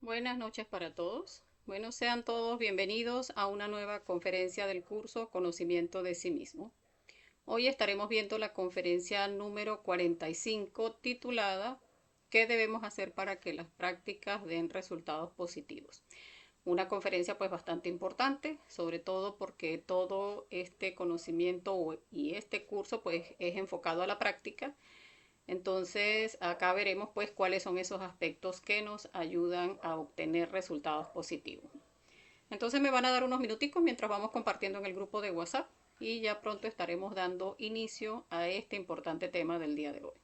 Buenas noches para todos. Bueno, sean todos bienvenidos a una nueva conferencia del curso Conocimiento de sí mismo. Hoy estaremos viendo la conferencia número 45 titulada ¿Qué debemos hacer para que las prácticas den resultados positivos? Una conferencia pues bastante importante, sobre todo porque todo este conocimiento y este curso pues es enfocado a la práctica. Entonces, acá veremos pues cuáles son esos aspectos que nos ayudan a obtener resultados positivos. Entonces me van a dar unos minuticos mientras vamos compartiendo en el grupo de WhatsApp y ya pronto estaremos dando inicio a este importante tema del día de hoy.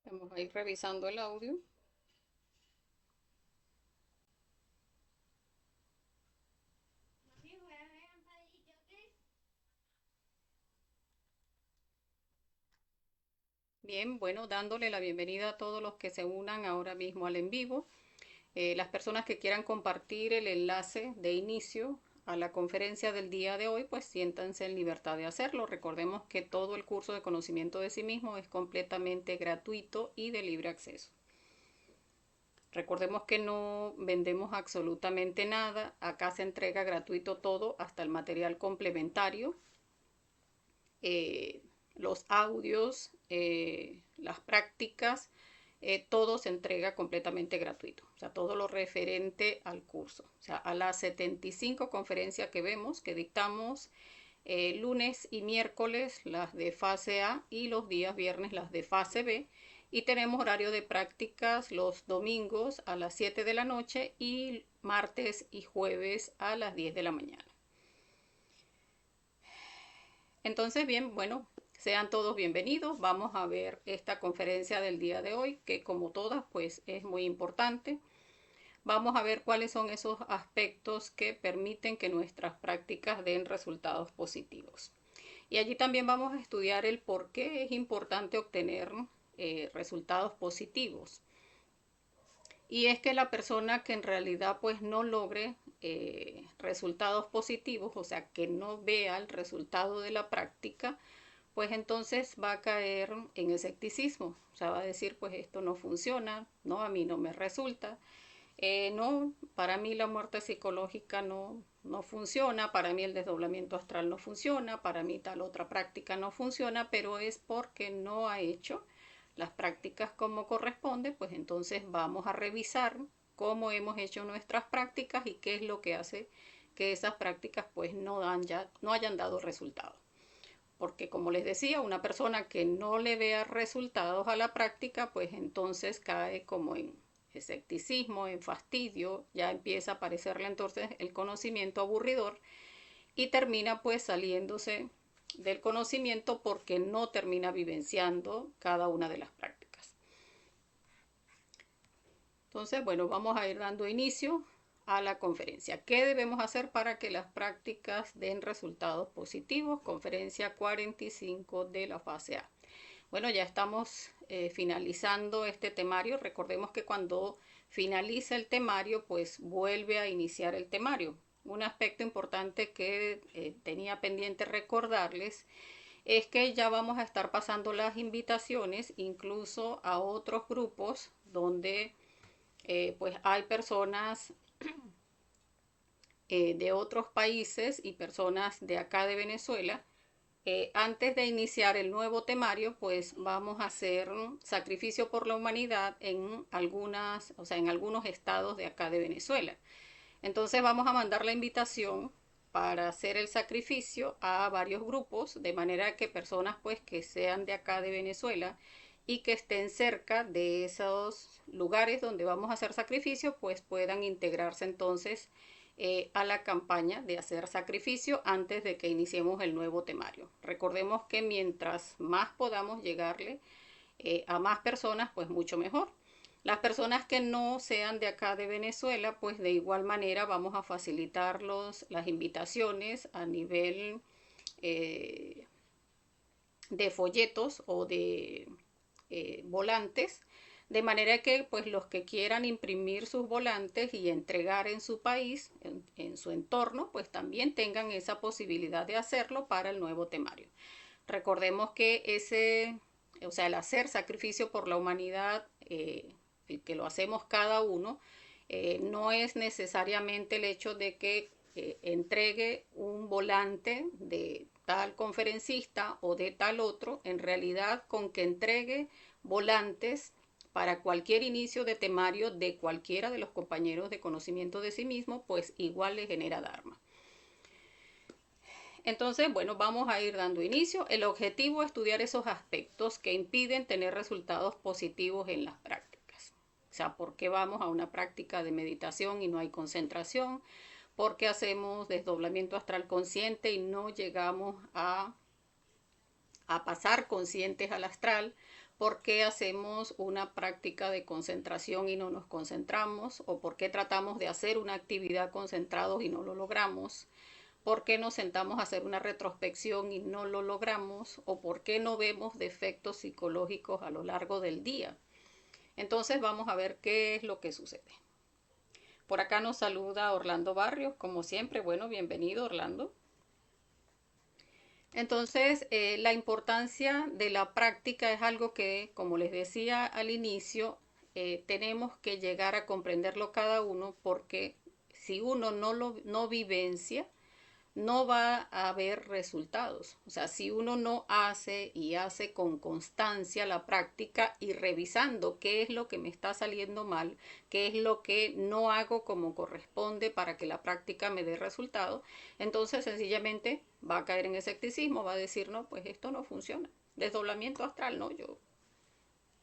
Vamos a ir revisando el audio. Bien, bueno, dándole la bienvenida a todos los que se unan ahora mismo al en vivo. Las personas que quieran compartir el enlace de inicio a la conferencia del día de hoy, pues siéntanse en libertad de hacerlo. Recordemos que todo el curso de conocimiento de sí mismo es completamente gratuito y de libre acceso. Recordemos que no vendemos absolutamente nada. Acá se entrega gratuito todo, hasta el material complementario, eh, los audios, las prácticas, todo se entrega completamente gratuito. O sea, todo lo referente al curso. O sea, a las 75 conferencias que vemos, que dictamos lunes y miércoles las de fase A y los días viernes las de fase B. Y tenemos horario de prácticas los domingos a las 7 de la noche y martes y jueves a las 10 de la mañana. Entonces, bien, bueno, sean todos bienvenidos. Vamos a ver esta conferencia del día de hoy, que como todas, pues es muy importante. Vamos a ver cuáles son esos aspectos que permiten que nuestras prácticas den resultados positivos. Y allí también vamos a estudiar el por qué es importante obtener resultados positivos. Y es que la persona que en realidad pues no logre resultados positivos, o sea, que no vea el resultado de la práctica, pues entonces va a caer en escepticismo. O sea, va a decir, pues esto no funciona, no, a mí no me resulta. No, para mí la muerte psicológica no funciona, para mí el desdoblamiento astral no funciona, para mí tal otra práctica no funciona, pero es porque no ha hecho las prácticas como corresponde. Pues entonces vamos a revisar cómo hemos hecho nuestras prácticas y qué es lo que hace que esas prácticas pues no hayan dado resultados. Porque como les decía, una persona que no le vea resultados a la práctica, pues entonces cae como en escepticismo, en fastidio, ya empieza a parecerle entonces el conocimiento aburridor y termina pues saliéndose del conocimiento porque no termina vivenciando cada una de las prácticas. Entonces, bueno, vamos a ir dando inicio a la conferencia. ¿Qué debemos hacer para que las prácticas den resultados positivos? Conferencia 45 de la fase A. Bueno, ya estamos finalizando este temario. Recordemos que cuando finaliza el temario, pues vuelve a iniciar el temario. Un aspecto importante que tenía pendiente recordarles es que ya vamos a estar pasando las invitaciones incluso a otros grupos donde pues hay personas de otros países y personas de acá de Venezuela. Antes de iniciar el nuevo temario, pues vamos a hacer sacrificio por la humanidad en en algunos estados de acá de Venezuela. Entonces vamos a mandar la invitación para hacer el sacrificio a varios grupos, de manera que personas pues que sean de acá de Venezuela y que estén cerca de esos lugares donde vamos a hacer sacrificio, pues puedan integrarse entonces a la campaña de hacer sacrificio antes de que iniciemos el nuevo temario. Recordemos que mientras más podamos llegarle a más personas, pues mucho mejor. Las personas que no sean de acá de Venezuela, pues de igual manera vamos a facilitarlos las invitaciones a nivel eh, de folletos o de volantes, de manera que pues los que quieran imprimir sus volantes y entregar en su país, en su entorno, pues también tengan esa posibilidad de hacerlo para el nuevo temario. Recordemos que o sea, el hacer sacrificio por la humanidad, el que lo hacemos cada uno, no es necesariamente el hecho de que entregue un volante de tal conferencista o de tal otro, en realidad con que entregue volantes para cualquier inicio de temario de cualquiera de los compañeros de conocimiento de sí mismo, pues igual le genera Dharma. Entonces, bueno, vamos a ir dando inicio. El objetivo es estudiar esos aspectos que impiden tener resultados positivos en las prácticas. O sea, ¿por qué vamos a una práctica de meditación y no hay concentración? ¿Por qué hacemos desdoblamiento astral consciente y no llegamos a pasar conscientes al astral? ¿Por qué hacemos una práctica de concentración y no nos concentramos? ¿O por qué tratamos de hacer una actividad concentrados y no lo logramos? ¿Por qué nos sentamos a hacer una retrospección y no lo logramos? ¿O por qué no vemos defectos psicológicos a lo largo del día? Entonces vamos a ver qué es lo que sucede. Por acá nos saluda Orlando Barrios, como siempre. Bueno, bienvenido Orlando. Entonces, la importancia de la práctica es algo que, como les decía al inicio, tenemos que llegar a comprenderlo cada uno, porque si uno no vivencia, no va a haber resultados. O sea, si uno no hace y hace con constancia la práctica y revisando qué es lo que me está saliendo mal, qué es lo que no hago como corresponde para que la práctica me dé resultado, entonces sencillamente va a caer en escepticismo, va a decir, no, pues esto no funciona. Desdoblamiento astral, no, yo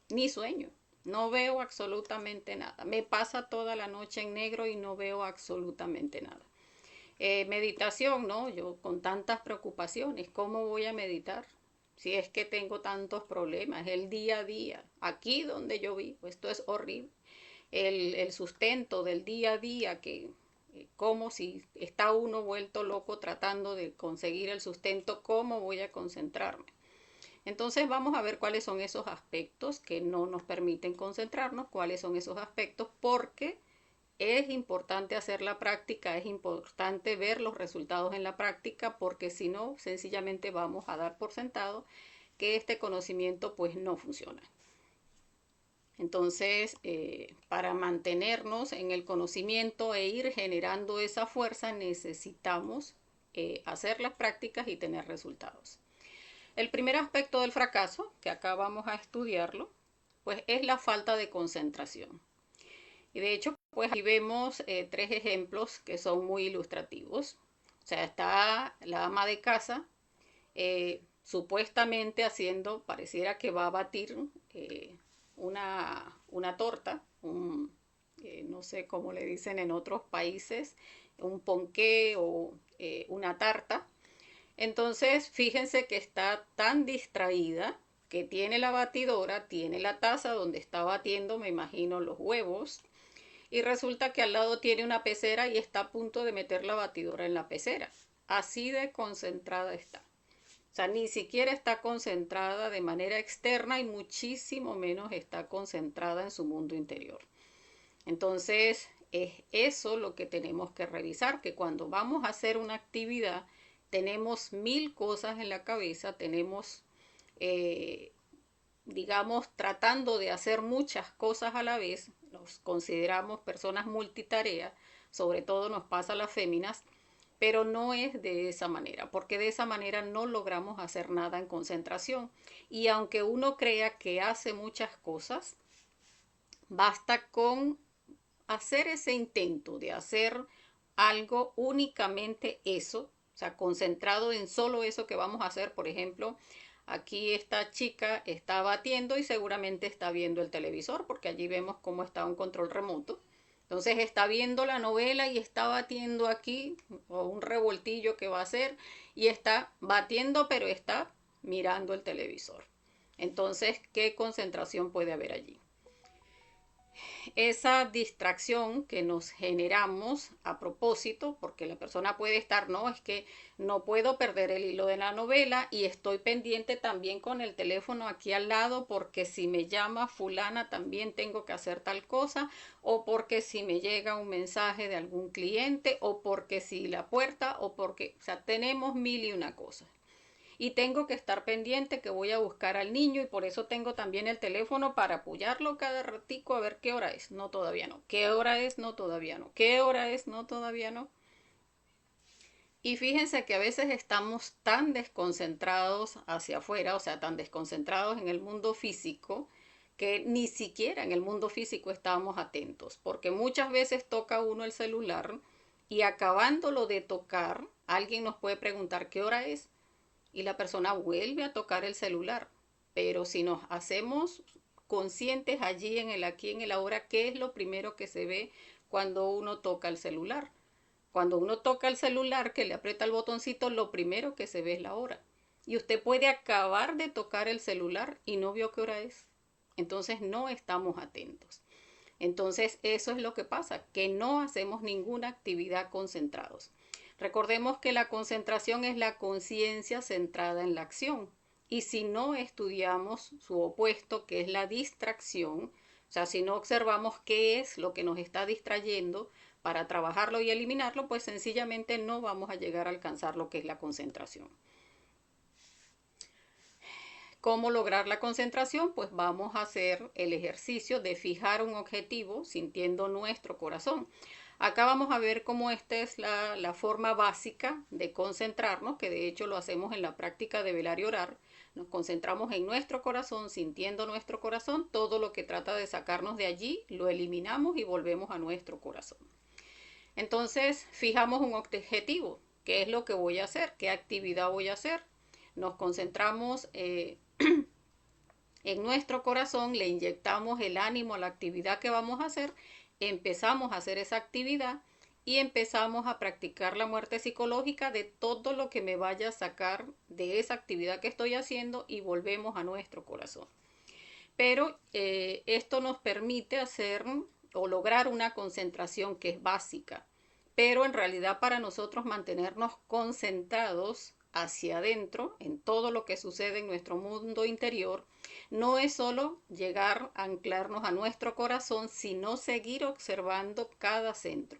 ni sueño. No veo absolutamente nada. Me pasa toda la noche en negro y no veo absolutamente nada. Meditación, ¿no? Yo con tantas preocupaciones, ¿cómo voy a meditar? Si es que tengo tantos problemas, el día a día, aquí donde yo vivo, esto es horrible. El sustento del día a día, que como si está uno vuelto loco tratando de conseguir el sustento, ¿cómo voy a concentrarme? Entonces vamos a ver cuáles son esos aspectos que no nos permiten concentrarnos, cuáles son esos aspectos, porque es importante hacer la práctica, es importante ver los resultados en la práctica, porque si no, sencillamente vamos a dar por sentado que este conocimiento pues no funciona. Entonces, para mantenernos en el conocimiento e ir generando esa fuerza, necesitamos hacer las prácticas y tener resultados. El primer aspecto del fracaso, que acá vamos a estudiarlo, pues es la falta de concentración. Y de hecho, pues aquí vemos tres ejemplos que son muy ilustrativos. O sea, está la ama de casa supuestamente haciendo, pareciera que va a batir una torta, no sé cómo le dicen en otros países, un ponqué o una tarta. Entonces, fíjense que está tan distraída que tiene la batidora, tiene la taza donde está batiendo, me imagino, los huevos, y resulta que al lado tiene una pecera y está a punto de meter la batidora en la pecera. Así de concentrada está. O sea, ni siquiera está concentrada de manera externa y muchísimo menos está concentrada en su mundo interior. Entonces, es eso lo que tenemos que revisar, que cuando vamos a hacer una actividad, tenemos mil cosas en la cabeza, tenemos, digamos, tratando de hacer muchas cosas a la vez, nos consideramos personas multitarea, sobre todo nos pasa a las féminas, pero no es de esa manera, porque de esa manera no logramos hacer nada en concentración. Y aunque uno crea que hace muchas cosas, basta con hacer ese intento de hacer algo únicamente eso, o sea, concentrado en solo eso que vamos a hacer. Por ejemplo, aquí esta chica está batiendo y seguramente está viendo el televisor, porque allí vemos cómo está un control remoto. Entonces está viendo la novela y está batiendo aquí, o un revoltillo que va a hacer, y está batiendo, pero está mirando el televisor. Entonces, ¿qué concentración puede haber allí? esa distracción que nos generamos a propósito, porque la persona puede estar, no, es que no puedo perder el hilo de la novela y estoy pendiente también con el teléfono aquí al lado porque si me llama fulana también tengo que hacer tal cosa, o porque si me llega un mensaje de algún cliente, o porque si la puerta, o porque, o sea, tenemos mil y una cosas y tengo que estar pendiente que voy a buscar al niño y por eso tengo también el teléfono para apoyarlo cada ratico a ver qué hora es. No, todavía no. ¿Qué hora es? No, todavía no. ¿Qué hora es? No, todavía no. Y fíjense que a veces estamos tan desconcentrados hacia afuera, o sea, tan desconcentrados en el mundo físico, que ni siquiera en el mundo físico estamos atentos, porque muchas veces toca uno el celular y acabándolo de tocar, alguien nos puede preguntar qué hora es y la persona vuelve a tocar el celular. Pero si nos hacemos conscientes allí en el aquí, en el ahora, ¿qué es lo primero que se ve cuando uno toca el celular? Cuando uno toca el celular, que le aprieta el botoncito, lo primero que se ve es la hora. Y usted puede acabar de tocar el celular y no vio qué hora es. Entonces no estamos atentos. Entonces eso es lo que pasa, que no hacemos ninguna actividad concentrados. Recordemos que la concentración es la conciencia centrada en la acción. Y si no estudiamos su opuesto, que es la distracción, o sea, si no observamos qué es lo que nos está distrayendo para trabajarlo y eliminarlo, pues sencillamente no vamos a llegar a alcanzar lo que es la concentración. ¿Cómo lograr la concentración? Pues vamos a hacer el ejercicio de fijar un objetivo sintiendo nuestro corazón. Acá vamos a ver cómo esta es la forma básica de concentrarnos, que de hecho lo hacemos en la práctica de velar y orar. Nos concentramos en nuestro corazón, sintiendo nuestro corazón, todo lo que trata de sacarnos de allí, lo eliminamos y volvemos a nuestro corazón. Entonces, fijamos un objetivo, ¿qué es lo que voy a hacer? ¿Qué actividad voy a hacer? Nos concentramos en nuestro corazón, le inyectamos el ánimo a la actividad que vamos a hacer, empezamos a hacer esa actividad y empezamos a practicar la muerte psicológica de todo lo que me vaya a sacar de esa actividad que estoy haciendo y volvemos a nuestro corazón. Pero esto nos permite hacer o lograr una concentración que es básica, pero en realidad para nosotros mantenernos concentrados hacia adentro, en todo lo que sucede en nuestro mundo interior, no es solo llegar a anclarnos a nuestro corazón, sino seguir observando cada centro.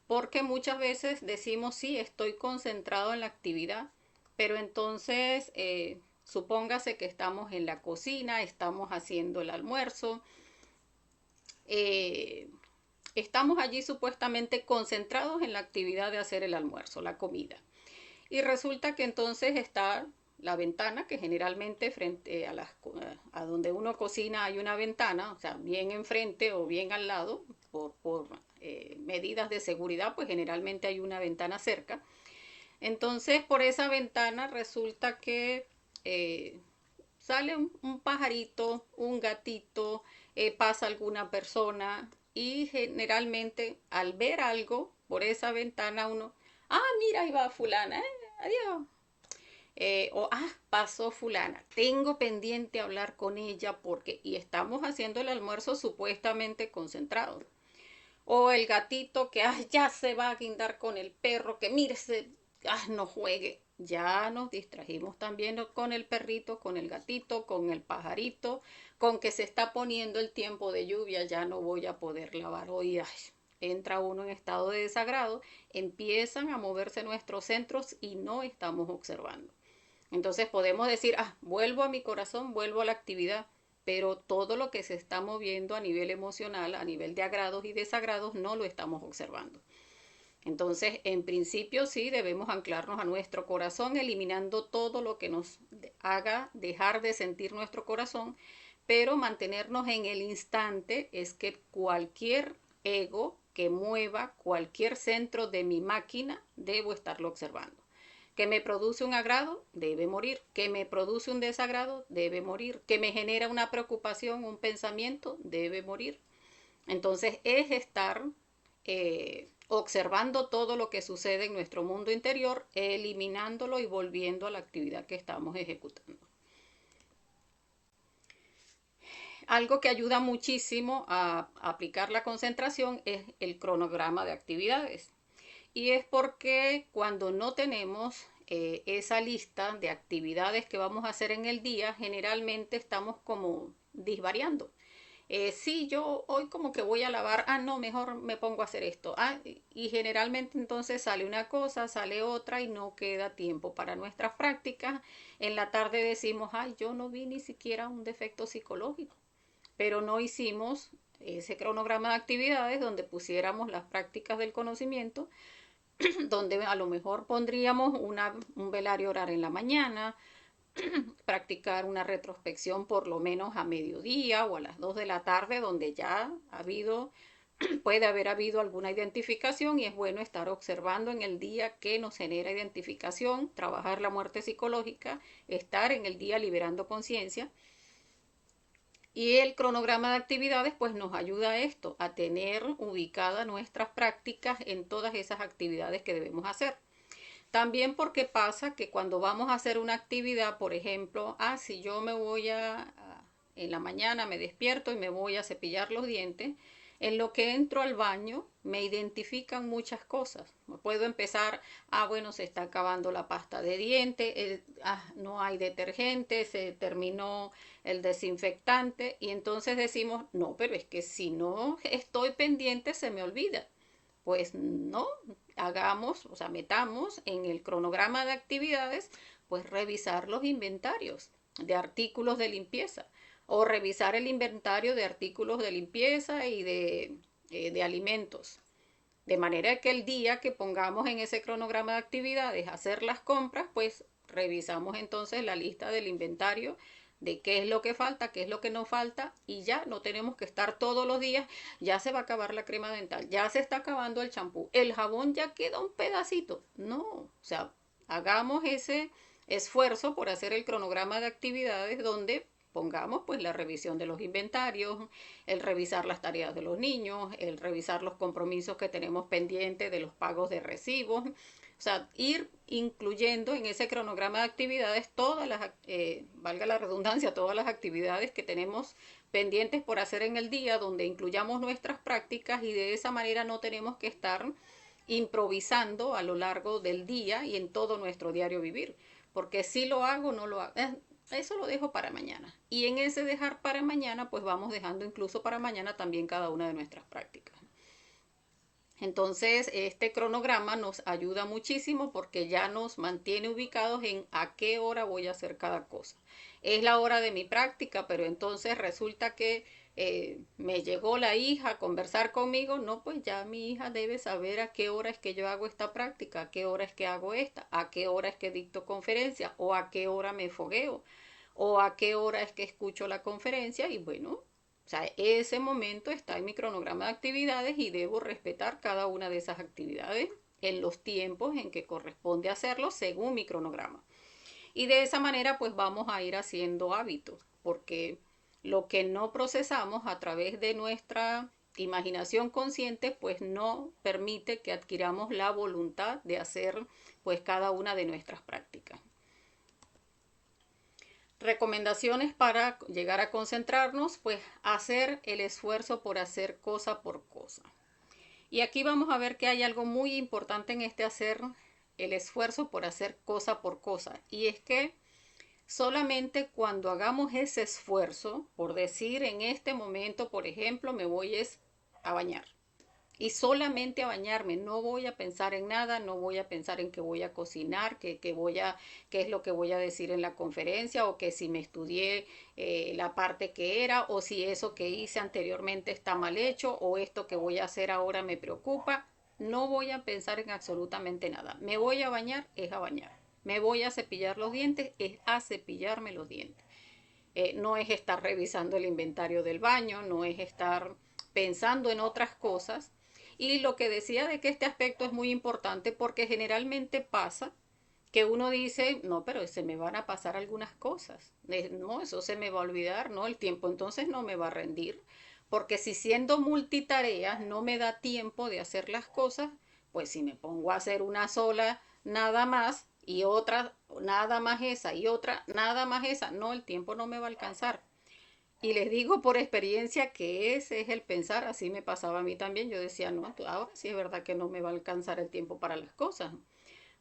Porque muchas veces decimos, sí, estoy concentrado en la actividad, pero entonces supóngase que estamos en la cocina, estamos haciendo el almuerzo, eh, estamos allí supuestamente concentrados en la actividad de hacer el almuerzo, la comida. Y resulta que entonces está la ventana, que generalmente frente a donde uno cocina hay una ventana, o sea, bien enfrente o bien al lado, por medidas de seguridad, pues generalmente hay una ventana cerca. Entonces, por esa ventana resulta que sale un pajarito, un gatito, pasa alguna persona y generalmente al ver algo por esa ventana uno, ah, mira, ahí va fulana, adiós. Pasó fulana, tengo pendiente hablar con ella porque, y estamos haciendo el almuerzo supuestamente concentrado. O el gatito que ya se va a guindar con el perro, que mírese, no juegue. Ya nos distrajimos también con el perrito, con el gatito, con el pajarito, con que se está poniendo el tiempo de lluvia, ya no voy a poder lavar hoy. Entra uno en estado de desagrado, empiezan a moverse nuestros centros y no estamos observando. Entonces podemos decir, vuelvo a mi corazón, vuelvo a la actividad, pero todo lo que se está moviendo a nivel emocional, a nivel de agrados y desagrados, no lo estamos observando. Entonces, en principio sí debemos anclarnos a nuestro corazón, eliminando todo lo que nos haga dejar de sentir nuestro corazón, pero mantenernos en el instante es que cualquier ego que mueva cualquier centro de mi máquina, debo estarlo observando. Que me produce un agrado, debe morir. Que me produce un desagrado, debe morir. Que me genera una preocupación, un pensamiento, debe morir. Entonces es estar observando todo lo que sucede en nuestro mundo interior, eliminándolo y volviendo a la actividad que estamos ejecutando. Algo que ayuda muchísimo a aplicar la concentración es el cronograma de actividades. Y es porque cuando no tenemos esa lista de actividades que vamos a hacer en el día, generalmente estamos como disvariando. Sí, yo hoy como que voy a lavar, no, mejor me pongo a hacer esto. Y generalmente entonces sale una cosa, sale otra y no queda tiempo para nuestras prácticas. En la tarde decimos, ay, yo no vi ni siquiera un defecto psicológico, pero no hicimos ese cronograma de actividades donde pusiéramos las prácticas del conocimiento, donde a lo mejor pondríamos un velario orar en la mañana, practicar una retrospección por lo menos a mediodía o a las 2 de la tarde, donde ya ha habido, puede haber habido alguna identificación y es bueno estar observando en el día qué nos genera identificación, trabajar la muerte psicológica, estar en el día liberando conciencia. Y el cronograma de actividades pues nos ayuda a esto, a tener ubicadas nuestras prácticas en todas esas actividades que debemos hacer. También porque pasa que cuando vamos a hacer una actividad, por ejemplo, si yo me voy en la mañana me despierto y me voy a cepillar los dientes, en lo que entro al baño me identifican muchas cosas. Puedo empezar, bueno, se está acabando la pasta de dientes, no hay detergente, se terminó el desinfectante y entonces decimos, no, pero es que si no estoy pendiente se me olvida. Pues no, hagamos, o sea, metamos en el cronograma de actividades, pues revisar los inventarios de artículos de limpieza o revisar el inventario de artículos de limpieza y de alimentos. De manera que el día que pongamos en ese cronograma de actividades hacer las compras, pues revisamos entonces la lista del inventario de qué es lo que falta, qué es lo que no falta y ya no tenemos que estar todos los días, ya se va a acabar la crema dental, ya se está acabando el champú, el jabón ya queda un pedacito. No, o sea, hagamos ese esfuerzo por hacer el cronograma de actividades donde pongamos pues la revisión de los inventarios, el revisar las tareas de los niños, el revisar los compromisos que tenemos pendientes de los pagos de recibos. O sea, ir incluyendo en ese cronograma de actividades todas las, valga la redundancia, todas las actividades que tenemos pendientes por hacer en el día, donde incluyamos nuestras prácticas y de esa manera no tenemos que estar improvisando a lo largo del día y en todo nuestro diario vivir. Porque si lo hago, no lo hago. Eso lo dejo para mañana. Y en ese dejar para mañana, pues vamos dejando incluso para mañana también cada una de nuestras prácticas. Entonces, este cronograma nos ayuda muchísimo porque ya nos mantiene ubicados en a qué hora voy a hacer cada cosa. Es la hora de mi práctica, pero entonces resulta que me llegó la hija a conversar conmigo. No, pues ya mi hija debe saber a qué hora es que yo hago esta práctica, a qué hora es que hago esta, a qué hora es que dicto conferencia o a qué hora me fogueo o a qué hora es que escucho la conferencia y bueno, o sea, ese momento está en mi cronograma de actividades y debo respetar cada una de esas actividades en los tiempos en que corresponde hacerlo según mi cronograma. Y de esa manera pues vamos a ir haciendo hábitos, porque lo que no procesamos a través de nuestra imaginación consciente pues no permite que adquiramos la voluntad de hacer pues cada una de nuestras prácticas. Recomendaciones para llegar a concentrarnos, pues hacer el esfuerzo por hacer cosa por cosa. Y aquí vamos a ver que hay algo muy importante en este hacer el esfuerzo por hacer cosa por cosa. Y es que solamente cuando hagamos ese esfuerzo, por decir en este momento, por ejemplo, me voy a bañar. Y solamente a bañarme, no voy a pensar en nada, no voy a pensar en que voy a cocinar, qué es lo que voy a decir en la conferencia, o que si me estudié la parte que era, o si eso que hice anteriormente está mal hecho, o esto que voy a hacer ahora me preocupa. No voy a pensar en absolutamente nada. Me voy a bañar, es a bañar. Me voy a cepillar los dientes, es a cepillarme los dientes. No es estar revisando el inventario del baño, no es estar pensando en otras cosas. Y lo que decía de que este aspecto es muy importante porque generalmente pasa que uno dice, no, pero se me van a pasar algunas cosas, no, eso se me va a olvidar, no, el tiempo entonces no me va a rendir, porque si siendo multitareas no me da tiempo de hacer las cosas, pues si me pongo a hacer una sola nada más y otra nada más esa y otra nada más esa, no, el tiempo no me va a alcanzar. Y les digo por experiencia que ese es el pensar, así me pasaba a mí también. Yo decía, no, ahora sí es verdad que no me va a alcanzar el tiempo para las cosas.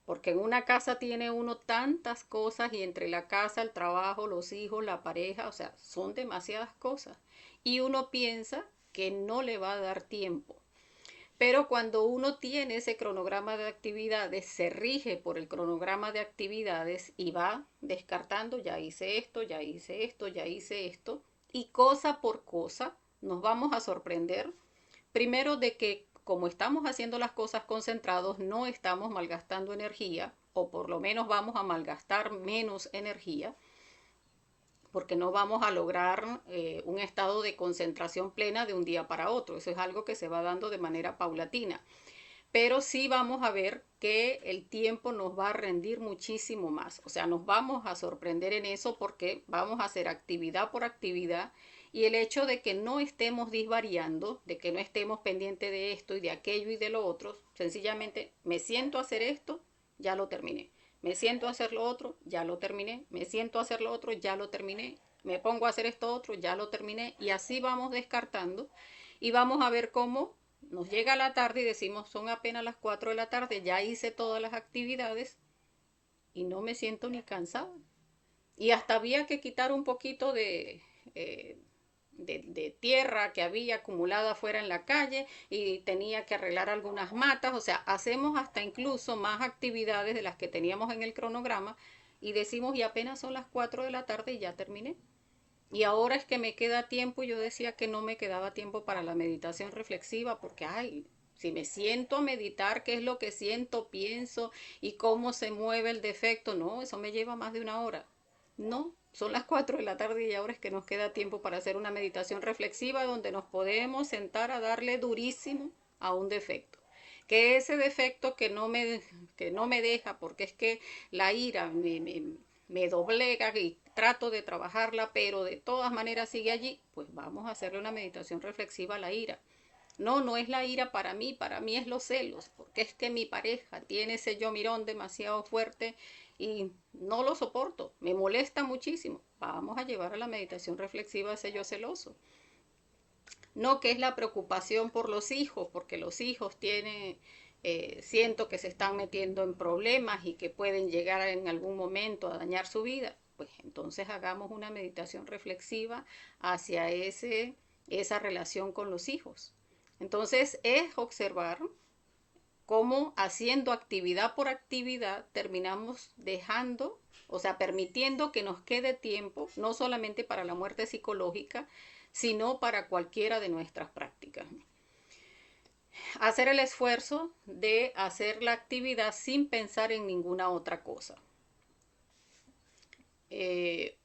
Porque en una casa tiene uno tantas cosas y entre la casa, el trabajo, los hijos, la pareja, o sea, son demasiadas cosas. Y uno piensa que no le va a dar tiempo. Pero cuando uno tiene ese cronograma de actividades, se rige por el cronograma de actividades y va descartando, ya hice esto, ya hice esto, ya hice esto, y cosa por cosa nos vamos a sorprender. Primero de que como estamos haciendo las cosas concentrados, no estamos malgastando energía, o por lo menos vamos a malgastar menos energía, porque no vamos a lograr un estado de concentración plena de un día para otro. Eso es algo que se va dando de manera paulatina. Pero sí vamos a ver que el tiempo nos va a rendir muchísimo más. O sea, nos vamos a sorprender en eso porque vamos a hacer actividad por actividad y el hecho de que no estemos disvariando, de que no estemos pendientes de esto y de aquello y de lo otro, sencillamente me siento a hacer esto, ya lo terminé. Me siento a hacer lo otro, ya lo terminé. Me siento a hacer lo otro, ya lo terminé. Me pongo a hacer esto otro, ya lo terminé. Y así vamos descartando y vamos a ver cómo nos llega la tarde y decimos, son apenas las 4 de la tarde, ya hice todas las actividades y no me siento ni cansada. Y hasta había que quitar un poquito de tierra que había acumulada afuera en la calle y tenía que arreglar algunas matas. O sea, hacemos hasta incluso más actividades de las que teníamos en el cronograma y decimos, y apenas son las 4 de la tarde y ya terminé. Y ahora es que me queda tiempo y yo decía que no me quedaba tiempo para la meditación reflexiva porque, ay, si me siento a meditar qué es lo que siento, pienso y cómo se mueve el defecto, no, eso me lleva más de una hora. No, son las 4 de la tarde y ahora es que nos queda tiempo para hacer una meditación reflexiva donde nos podemos sentar a darle durísimo a un defecto. Que ese defecto que no me deja, porque es que la ira me doblega y trato de trabajarla, pero de todas maneras sigue allí, pues vamos a hacerle una meditación reflexiva a la ira. No, no es la ira para mí es los celos, porque es que mi pareja tiene ese yo mirón demasiado fuerte y no lo soporto, me molesta muchísimo. Vamos a llevar a la meditación reflexiva a ese yo celoso. No que es la preocupación por los hijos, porque los hijos tienen, siento que se están metiendo en problemas y que pueden llegar en algún momento a dañar su vida. Pues entonces hagamos una meditación reflexiva hacia esa relación con los hijos. Entonces es observar cómo haciendo actividad por actividad terminamos dejando, o sea, permitiendo que nos quede tiempo, no solamente para la muerte psicológica, sino para cualquiera de nuestras prácticas. Hacer el esfuerzo de hacer la actividad sin pensar en ninguna otra cosa. Eh,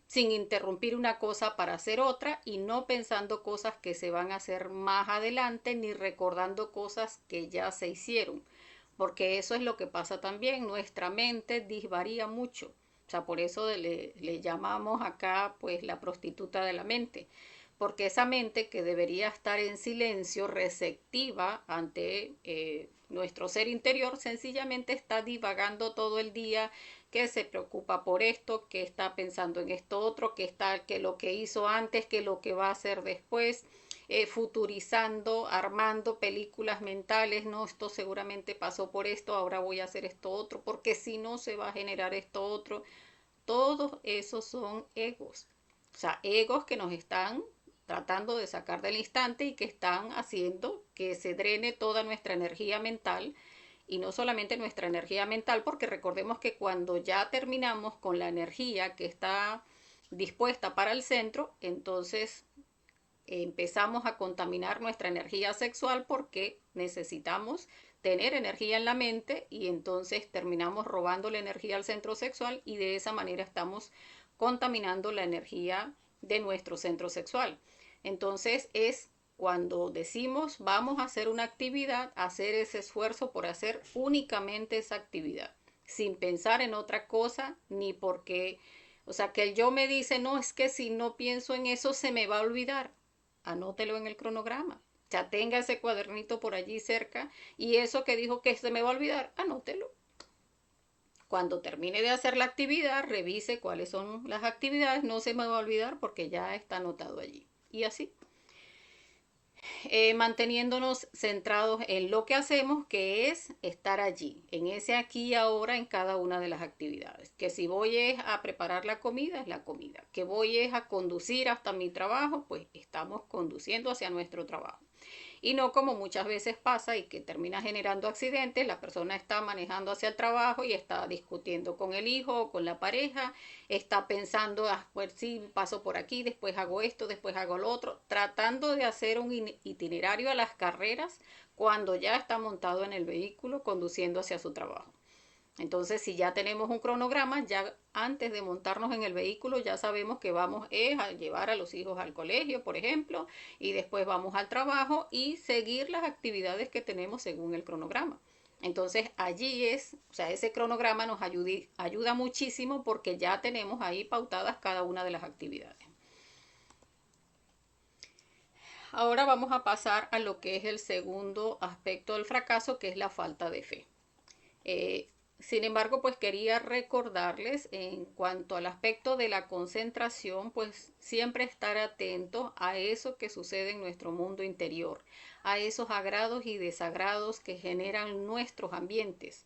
sin interrumpir una cosa para hacer otra y no pensando cosas que se van a hacer más adelante ni recordando cosas que ya se hicieron, porque eso es lo que pasa también, nuestra mente disvaría mucho, o sea, por eso le llamamos acá pues la prostituta de la mente, porque esa mente que debería estar en silencio, receptiva ante nuestro ser interior, sencillamente está divagando todo el día, que se preocupa por esto, que está pensando en esto otro, que lo que hizo antes, que lo que va a hacer después, futurizando, armando películas mentales, no, esto seguramente pasó por esto, ahora voy a hacer esto otro, porque si no se va a generar esto otro. Todos esos son egos, o sea, egos que nos están tratando de sacar del instante y que están haciendo que se drene toda nuestra energía mental y no solamente nuestra energía mental, porque recordemos que cuando ya terminamos con la energía que está dispuesta para el centro, entonces empezamos a contaminar nuestra energía sexual porque necesitamos tener energía en la mente y entonces terminamos robando la energía al centro sexual y de esa manera estamos contaminando la energía de nuestro centro sexual. Entonces es cuando decimos vamos a hacer una actividad, hacer ese esfuerzo por hacer únicamente esa actividad, sin pensar en otra cosa, ni porque, o sea, que el yo me dice, no, es que si no pienso en eso se me va a olvidar. Anótelo en el cronograma. Ya tenga ese cuadernito por allí cerca y eso que dijo que se me va a olvidar, anótelo. Cuando termine de hacer la actividad, revise cuáles son las actividades, no se me va a olvidar porque ya está anotado allí. Y así, manteniéndonos centrados en lo que hacemos, que es estar allí, en ese aquí y ahora en cada una de las actividades. Que si voy es a preparar la comida, es la comida. Que voy es a conducir hasta mi trabajo, pues estamos conduciendo hacia nuestro trabajo. Y no como muchas veces pasa y que termina generando accidentes, la persona está manejando hacia el trabajo y está discutiendo con el hijo o con la pareja, está pensando, ah, pues sí, paso por aquí, después hago esto, después hago lo otro, tratando de hacer un itinerario a las carreras cuando ya está montado en el vehículo conduciendo hacia su trabajo. Entonces, si ya tenemos un cronograma, ya antes de montarnos en el vehículo, ya sabemos que vamos a llevar a los hijos al colegio, por ejemplo, y después vamos al trabajo y seguir las actividades que tenemos según el cronograma. Entonces, allí o sea, ese cronograma nos ayuda muchísimo porque ya tenemos ahí pautadas cada una de las actividades. Ahora vamos a pasar a lo que es el segundo aspecto del fracaso, que es la falta de fe. Sin embargo, pues quería recordarles en cuanto al aspecto de la concentración, pues siempre estar atentos a eso que sucede en nuestro mundo interior, a esos agrados y desagrados que generan nuestros ambientes.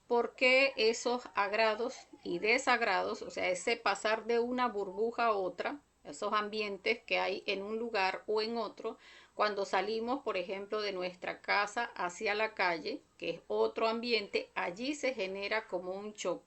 Porque esos agrados y desagrados, o sea, ese pasar de una burbuja a otra, esos ambientes que hay en un lugar o en otro, cuando salimos, por ejemplo, de nuestra casa hacia la calle, que es otro ambiente, allí se genera como un shock,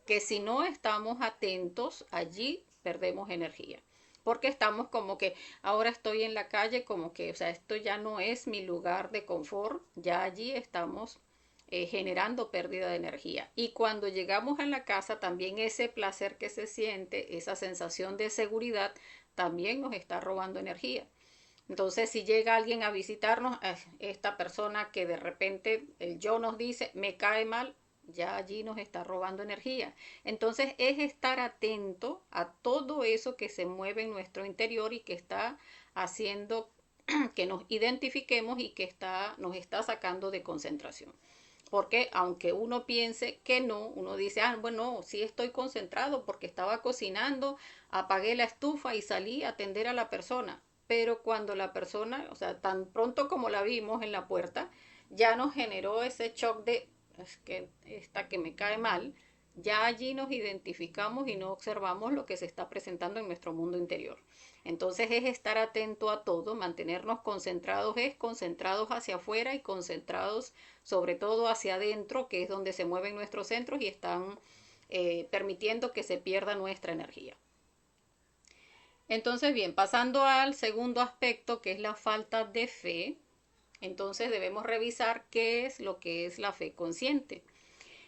que si no estamos atentos, allí perdemos energía. Porque estamos como que ahora estoy en la calle, como que, o sea, esto ya no es mi lugar de confort, ya allí estamos generando pérdida de energía. Y cuando llegamos a la casa, también ese placer que se siente, esa sensación de seguridad, también nos está robando energía. Entonces, si llega alguien a visitarnos, esta persona que de repente el yo nos dice, me cae mal, ya allí nos está robando energía. Entonces, es estar atento a todo eso que se mueve en nuestro interior y que está haciendo que nos identifiquemos y que nos está sacando de concentración. Porque aunque uno piense que no, uno dice, ah, bueno, sí estoy concentrado porque estaba cocinando, apagué la estufa y salí a atender a la persona. Pero cuando la persona, o sea, tan pronto como la vimos en la puerta, ya nos generó ese shock de, es que esta que me cae mal, ya allí nos identificamos y no observamos lo que se está presentando en nuestro mundo interior. Entonces es estar atento a todo, mantenernos concentrados, es concentrados hacia afuera y concentrados sobre todo hacia adentro, que es donde se mueven nuestros centros y están permitiendo que se pierda nuestra energía. Entonces, bien, pasando al segundo aspecto, que es la falta de fe, entonces debemos revisar qué es lo que es la fe consciente.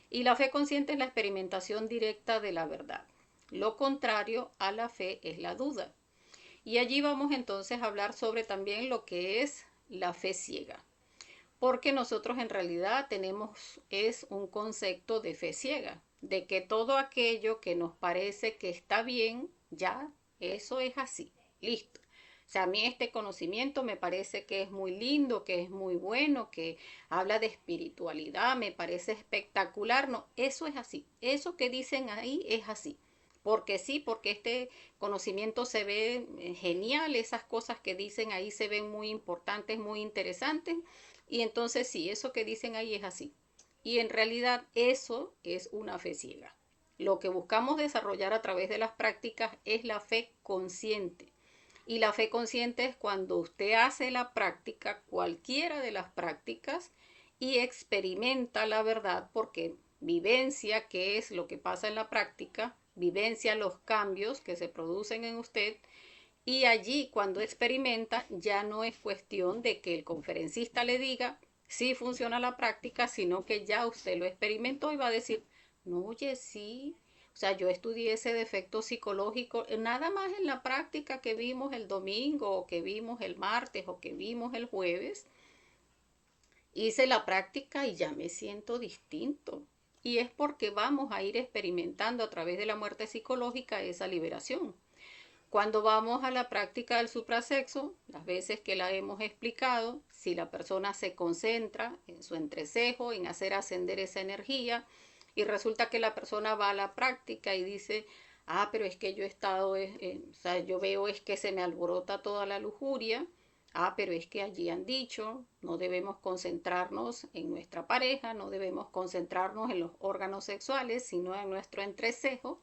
Y la fe consciente es la experimentación directa de la verdad. Lo contrario a la fe es la duda. Y allí vamos entonces a hablar sobre también lo que es la fe ciega. Porque nosotros en realidad es un concepto de fe ciega, de que todo aquello que nos parece que está bien, ya, eso es así, listo. O sea, a mí este conocimiento me parece que es muy lindo, que es muy bueno, que habla de espiritualidad, me parece espectacular. No, eso es así. Eso que dicen ahí es así. Porque sí, porque este conocimiento se ve genial, esas cosas que dicen ahí se ven muy importantes, muy interesantes. Y entonces sí, eso que dicen ahí es así. Y en realidad eso es una fe ciega. Lo que buscamos desarrollar a través de las prácticas es la fe consciente. Y la fe consciente es cuando usted hace la práctica, cualquiera de las prácticas, y experimenta la verdad porque vivencia qué es lo que pasa en la práctica, vivencia los cambios que se producen en usted y allí cuando experimenta ya no es cuestión de que el conferencista le diga si funciona la práctica, sino que ya usted lo experimentó y va a decir, no, oye, sí, o sea, yo estudié ese defecto psicológico, nada más en la práctica que vimos el domingo o que vimos el martes o que vimos el jueves, hice la práctica y ya me siento distinto. Y es porque vamos a ir experimentando a través de la muerte psicológica esa liberación. Cuando vamos a la práctica del suprasexo, las veces que la hemos explicado, si la persona se concentra en su entrecejo, en hacer ascender esa energía Y resulta que la persona va a la práctica y dice, ah, pero es que yo he estado, o sea, yo veo es que se me alborota toda la lujuria. Ah, pero es que allí han dicho, no debemos concentrarnos en nuestra pareja, no debemos concentrarnos en los órganos sexuales, sino en nuestro entrecejo.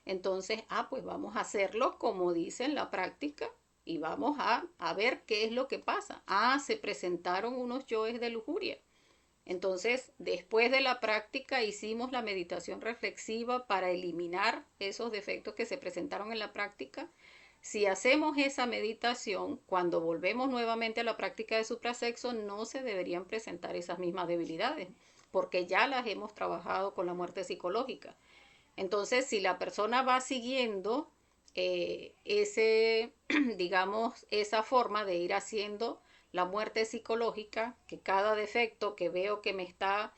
Entonces, pues vamos a hacerlo como dice en la práctica y vamos a ver qué es lo que pasa. Se presentaron unos yoes de lujuria. Entonces, después de la práctica hicimos la meditación reflexiva para eliminar esos defectos que se presentaron en la práctica. Si hacemos esa meditación, cuando volvemos nuevamente a la práctica de suprasexo, no se deberían presentar esas mismas debilidades, porque ya las hemos trabajado con la muerte psicológica. Entonces, si la persona va siguiendo digamos, esa forma de ir haciendo la muerte psicológica, que cada defecto que veo que me está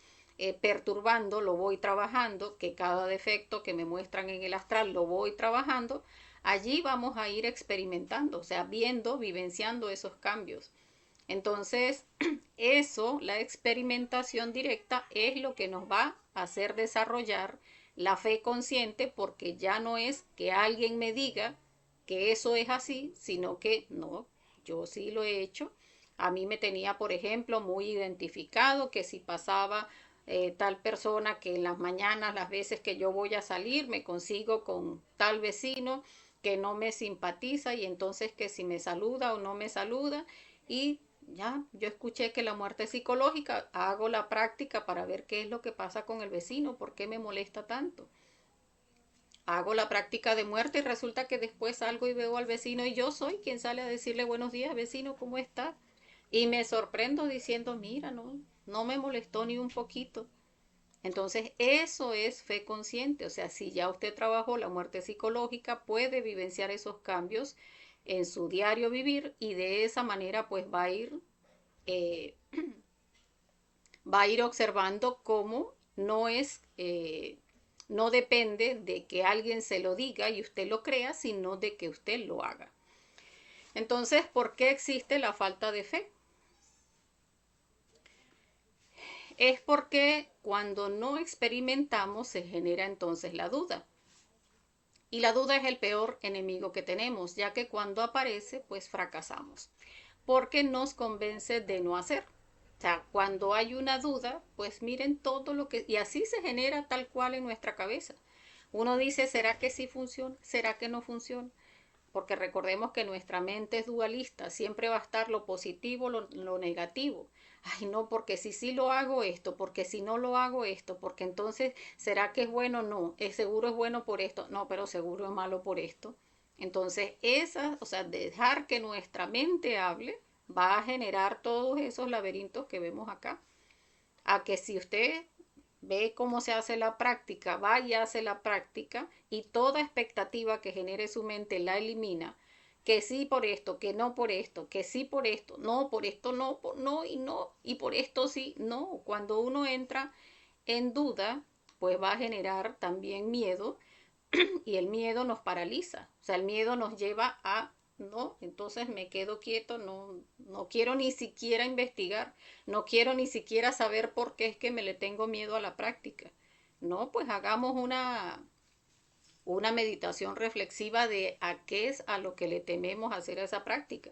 perturbando lo voy trabajando, que cada defecto que me muestran en el astral lo voy trabajando, allí vamos a ir experimentando, o sea, viendo, vivenciando esos cambios. Entonces, eso, la experimentación directa, es lo que nos va a hacer desarrollar la fe consciente, porque ya no es que alguien me diga que eso es así, sino que no, yo sí lo he hecho. A mí me tenía, por ejemplo, muy identificado que si pasaba tal persona, que en las mañanas, las veces que yo voy a salir, me consigo con tal vecino que no me simpatiza, y entonces que si me saluda o no me saluda. Y ya, yo escuché que la muerte psicológica, hago la práctica para ver qué es lo que pasa con el vecino, por qué me molesta tanto. Hago la práctica de muerte y resulta que después salgo y veo al vecino y yo soy quien sale a decirle buenos días, vecino, ¿cómo está? Y me sorprendo diciendo, mira, no me molestó ni un poquito. Entonces, eso es fe consciente. O sea, si ya usted trabajó la muerte psicológica, puede vivenciar esos cambios en su diario vivir, y de esa manera pues eh, va a ir observando cómo no depende de que alguien se lo diga y usted lo crea, sino de que usted lo haga. Entonces, ¿por qué existe la falta de fe? Es porque cuando no experimentamos se genera entonces la duda. Y la duda es el peor enemigo que tenemos, ya que cuando aparece, pues fracasamos, porque nos convence de no hacer. O sea, cuando hay una duda, pues miren todo lo que... Y así se genera tal cual en nuestra cabeza. Uno dice, ¿será que sí funciona? ¿Será que no funciona? Porque recordemos que nuestra mente es dualista, siempre va a estar lo positivo, lo negativo. Ay, no, porque si sí lo hago esto, porque si no lo hago esto, porque entonces, ¿será que es bueno? No, es seguro es bueno por esto, no, pero seguro es malo por esto. Entonces, o sea, dejar que nuestra mente hable va a generar todos esos laberintos que vemos acá. A que si usted ve cómo se hace la práctica, va y hace la práctica, y toda expectativa que genere su mente la elimina, que sí por esto, que no por esto, que sí por esto, no por esto, no, no, y por esto sí, no. Cuando uno entra en duda, pues va a generar también miedo, y el miedo nos paraliza, o sea, el miedo nos lleva a no, entonces me quedo quieto, no quiero ni siquiera investigar, no quiero ni siquiera saber por qué es que me le tengo miedo a la práctica. No, pues hagamos una meditación reflexiva de a qué es a lo que le tememos hacer esa práctica.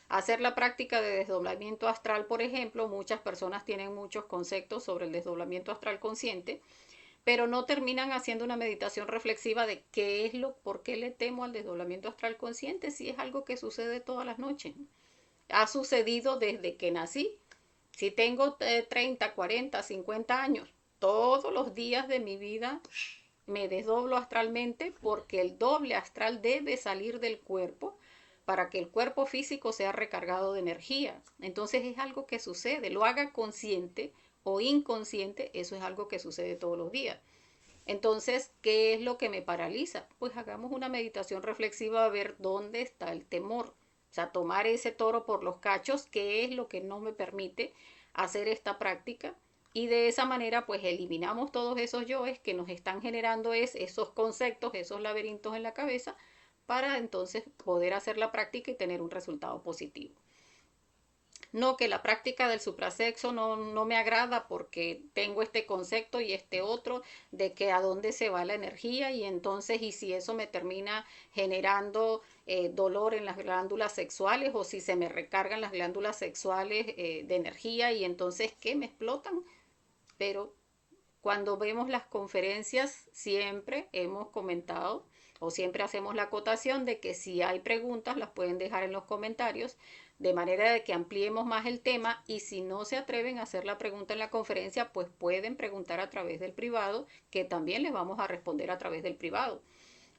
Hacer la práctica de desdoblamiento astral, por ejemplo, muchas personas tienen muchos conceptos sobre el desdoblamiento astral consciente, pero no terminan haciendo una meditación reflexiva de por qué le temo al desdoblamiento astral consciente, si es algo que sucede todas las noches. Ha sucedido desde que nací. Si tengo 30, 40, 50 años, todos los días de mi vida me desdoblo astralmente, porque el doble astral debe salir del cuerpo para que el cuerpo físico sea recargado de energía. Entonces es algo que sucede, lo haga consciente o inconsciente, eso es algo que sucede todos los días. Entonces, ¿qué es lo que me paraliza? Pues hagamos una meditación reflexiva a ver dónde está el temor. O sea, tomar ese toro por los cachos, qué es lo que no me permite hacer esta práctica. Y de esa manera, pues eliminamos todos esos yoes que nos están generando esos conceptos, esos laberintos en la cabeza, para entonces poder hacer la práctica y tener un resultado positivo. no, que la práctica del suprasexo no me agrada porque tengo este concepto y este otro de que a dónde se va la energía y entonces, y si eso me termina generando dolor en las glándulas sexuales o si se me recargan las glándulas sexuales de energía y entonces, ¿qué? Me explotan. Pero cuando vemos las conferencias siempre hemos comentado o siempre hacemos la acotación de que si hay preguntas las pueden dejar en los comentarios de manera de que ampliemos más el tema y si no se atreven a hacer la pregunta en la conferencia pues pueden preguntar a través del privado que también les vamos a responder a través del privado.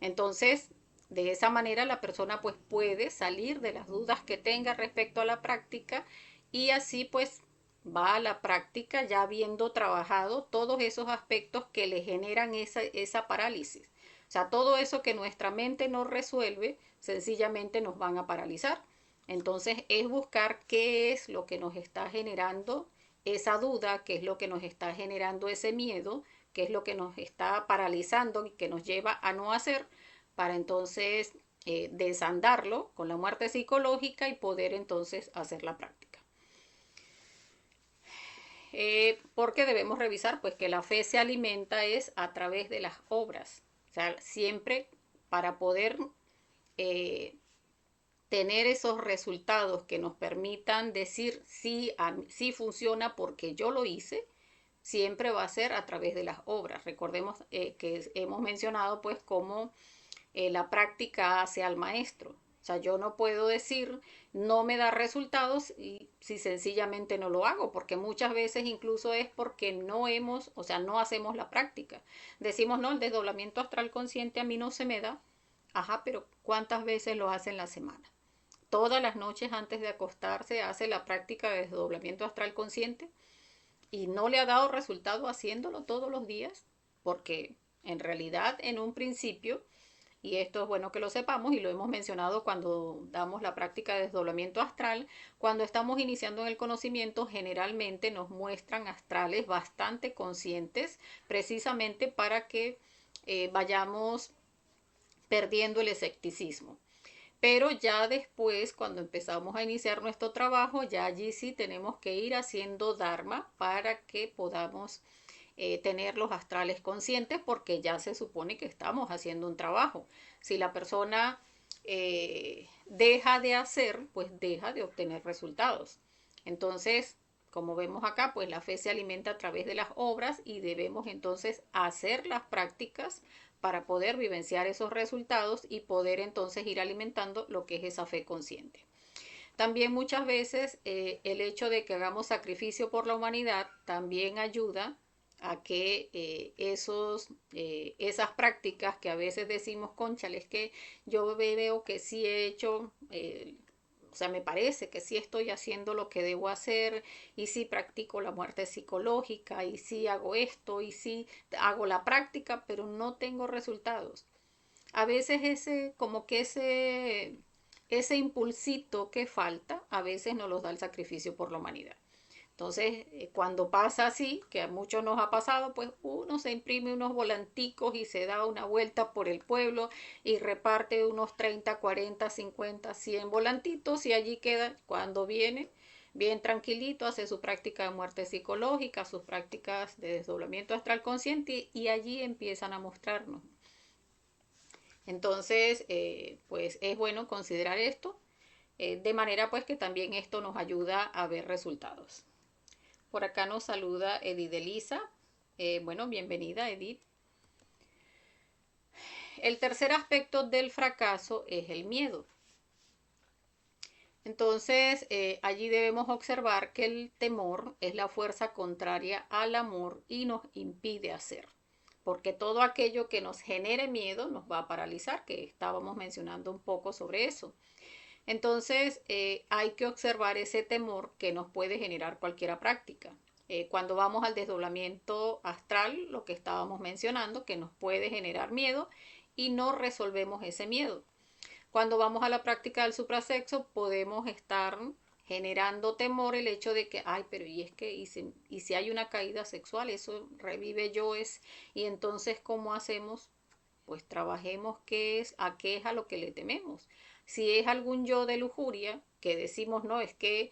Entonces, de esa manera la persona pues puede salir de las dudas que tenga respecto a la práctica y así pues va a la práctica ya habiendo trabajado todos esos aspectos que le generan esa parálisis. O sea, todo eso que nuestra mente no resuelve, sencillamente nos van a paralizar. Entonces es buscar qué es lo que nos está generando esa duda, qué es lo que nos está generando ese miedo, qué es lo que nos está paralizando y que nos lleva a no hacer para entonces desandarlo con la muerte psicológica y poder entonces hacer la práctica. Porque debemos revisar pues que la fe se alimenta es a través de las obras. O sea, siempre para poder eh, tener esos resultados que nos permitan decir sí funciona porque yo lo hice, siempre va a ser a través de las obras. Recordemos que hemos mencionado pues cómo la práctica hace al maestro. O sea, yo no puedo decir no me da resultados y si sencillamente no lo hago, porque muchas veces incluso es porque no hemos, o sea, no hacemos la práctica. Decimos, no, el desdoblamiento astral consciente a mí no se me da. Ajá, pero ¿cuántas veces lo hace en la semana? Todas las noches antes de acostarse hace la práctica de desdoblamiento astral consciente y no le ha dado resultado haciéndolo todos los días, porque en realidad en un principio y esto es bueno que lo sepamos y lo hemos mencionado cuando damos la práctica de desdoblamiento astral. Cuando estamos iniciando en el conocimiento, generalmente nos muestran astrales bastante conscientes, precisamente para que vayamos perdiendo el escepticismo. Pero ya después, cuando empezamos a iniciar nuestro trabajo, ya allí sí tenemos que ir haciendo Dharma para que podamos tener los astrales conscientes porque ya se supone que estamos haciendo un trabajo. Si la persona deja de hacer, pues deja de obtener resultados. Entonces, como vemos acá, pues la fe se alimenta a través de las obras y debemos entonces hacer las prácticas para poder vivenciar esos resultados y poder entonces ir alimentando lo que es esa fe consciente. También muchas veces el hecho de que hagamos sacrificio por la humanidad también ayuda a que esas prácticas que a veces decimos, cónchale, es que yo veo que sí he hecho, o sea, me parece que sí estoy haciendo lo que debo hacer y sí practico la muerte psicológica y sí hago esto y sí hago la práctica, pero no tengo resultados. A veces como que ese impulsito que falta, a veces nos los da el sacrificio por la humanidad. Entonces, cuando pasa así, que a muchos nos ha pasado, pues uno se imprime unos volanticos y se da una vuelta por el pueblo y reparte unos 30, 40, 50, 100 volantitos y allí queda cuando viene bien tranquilito, hace su práctica de muerte psicológica, sus prácticas de desdoblamiento astral consciente y allí empiezan a mostrarnos. Entonces, pues es bueno considerar esto, de manera pues que también esto nos ayuda a ver resultados. Por acá nos saluda Edith Elisa. Bueno, bienvenida Edith. El tercer aspecto del fracaso es el miedo. Entonces, allí debemos observar que el temor es la fuerza contraria al amor y nos impide hacer. Porque todo aquello que nos genere miedo nos va a paralizar, que estábamos mencionando un poco sobre eso. Entonces, hay que observar ese temor que nos puede generar cualquier práctica. Cuando vamos al desdoblamiento astral, lo que estábamos mencionando, que nos puede generar miedo y no resolvemos ese miedo. Cuando vamos a la práctica del suprasexo, podemos estar generando temor el hecho de que, ay, pero y es que, y si hay una caída sexual, eso revive yo, y entonces, ¿cómo hacemos? Pues trabajemos a qué es a lo que le tememos. Si es algún yo de lujuria, que decimos, no, es que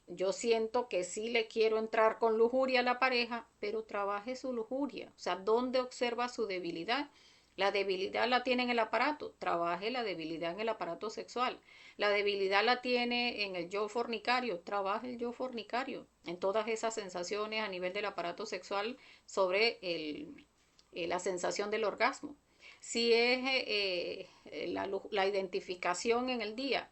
yo siento que sí le quiero entrar con lujuria a la pareja, pero trabaje su lujuria. O sea, ¿dónde observa su debilidad? La debilidad la tiene en el aparato, trabaje la debilidad en el aparato sexual. La debilidad la tiene en el yo fornicario, trabaje el yo fornicario, en todas esas sensaciones a nivel del aparato sexual sobre la sensación del orgasmo. Si es la identificación en el día,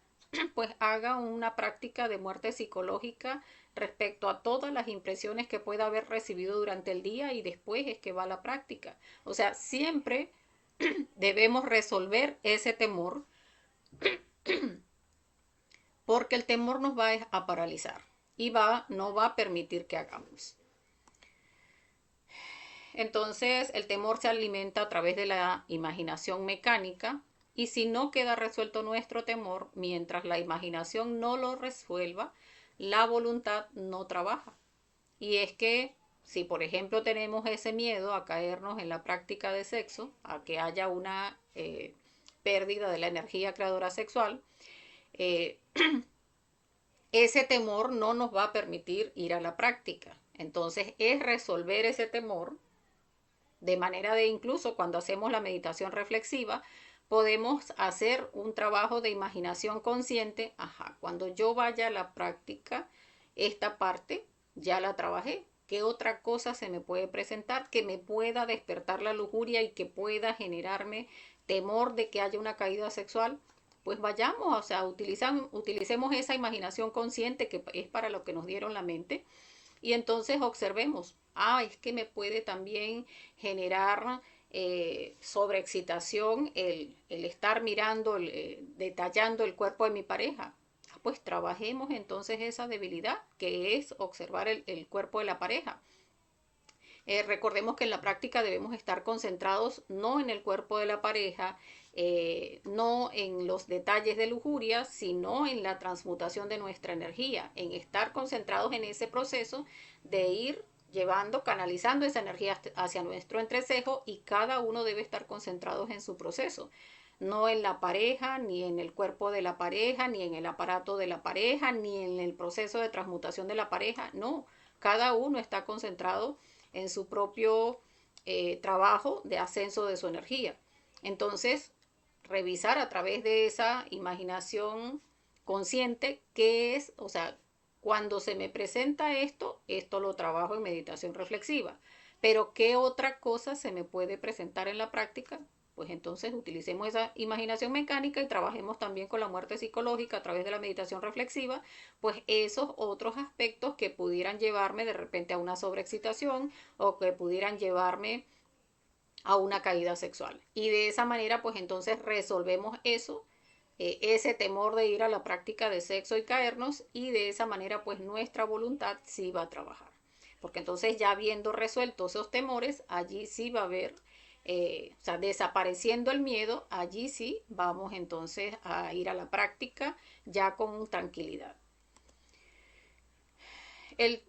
pues haga una práctica de muerte psicológica respecto a todas las impresiones que pueda haber recibido durante el día y después es que va la práctica. O sea, siempre debemos resolver ese temor porque el temor nos va a paralizar y no va a permitir que hagamos. Entonces, el temor se alimenta a través de la imaginación mecánica y si no queda resuelto nuestro temor, mientras la imaginación no lo resuelva, la voluntad no trabaja. Y es que si, por ejemplo, tenemos ese miedo a caernos en la práctica de sexo, a que haya una pérdida de la energía creadora sexual, eh, ese temor no nos va a permitir ir a la práctica. Entonces, es resolver ese temor de manera de incluso cuando hacemos la meditación reflexiva, podemos hacer un trabajo de imaginación consciente. Ajá, cuando yo vaya a la práctica, esta parte ya la trabajé. ¿Qué otra cosa se me puede presentar que me pueda despertar la lujuria y que pueda generarme temor de que haya una caída sexual? Pues vayamos, o sea, utilicemos esa imaginación consciente que es para lo que nos dieron la mente y entonces observemos, es que me puede también generar sobreexcitación el estar mirando, detallando el cuerpo de mi pareja. Pues trabajemos entonces esa debilidad que es observar el cuerpo de la pareja. Recordemos que en la práctica debemos estar concentrados no en el cuerpo de la pareja, no en los detalles de lujuria, sino en la transmutación de nuestra energía, en estar concentrados en ese proceso de ir llevando, canalizando esa energía hacia nuestro entrecejo y cada uno debe estar concentrados en su proceso. No en la pareja, ni en el cuerpo de la pareja, ni en el aparato de la pareja, ni en el proceso de transmutación de la pareja. No, cada uno está concentrado en su propio trabajo de ascenso de su energía. Entonces, revisar a través de esa imaginación consciente qué es, o sea, cuando se me presenta esto, esto lo trabajo en meditación reflexiva. Pero ¿qué otra cosa se me puede presentar en la práctica? Pues entonces utilicemos esa imaginación mecánica y trabajemos también con la muerte psicológica a través de la meditación reflexiva, pues esos otros aspectos que pudieran llevarme de repente a una sobreexcitación o que pudieran llevarme a una caída sexual. Y de esa manera, pues entonces resolvemos eso, ese temor de ir a la práctica de sexo y caernos, y de esa manera, pues nuestra voluntad sí va a trabajar. Porque entonces ya habiendo resuelto esos temores, allí sí va a haber, o sea, desapareciendo el miedo, allí sí vamos entonces a ir a la práctica ya con tranquilidad. El,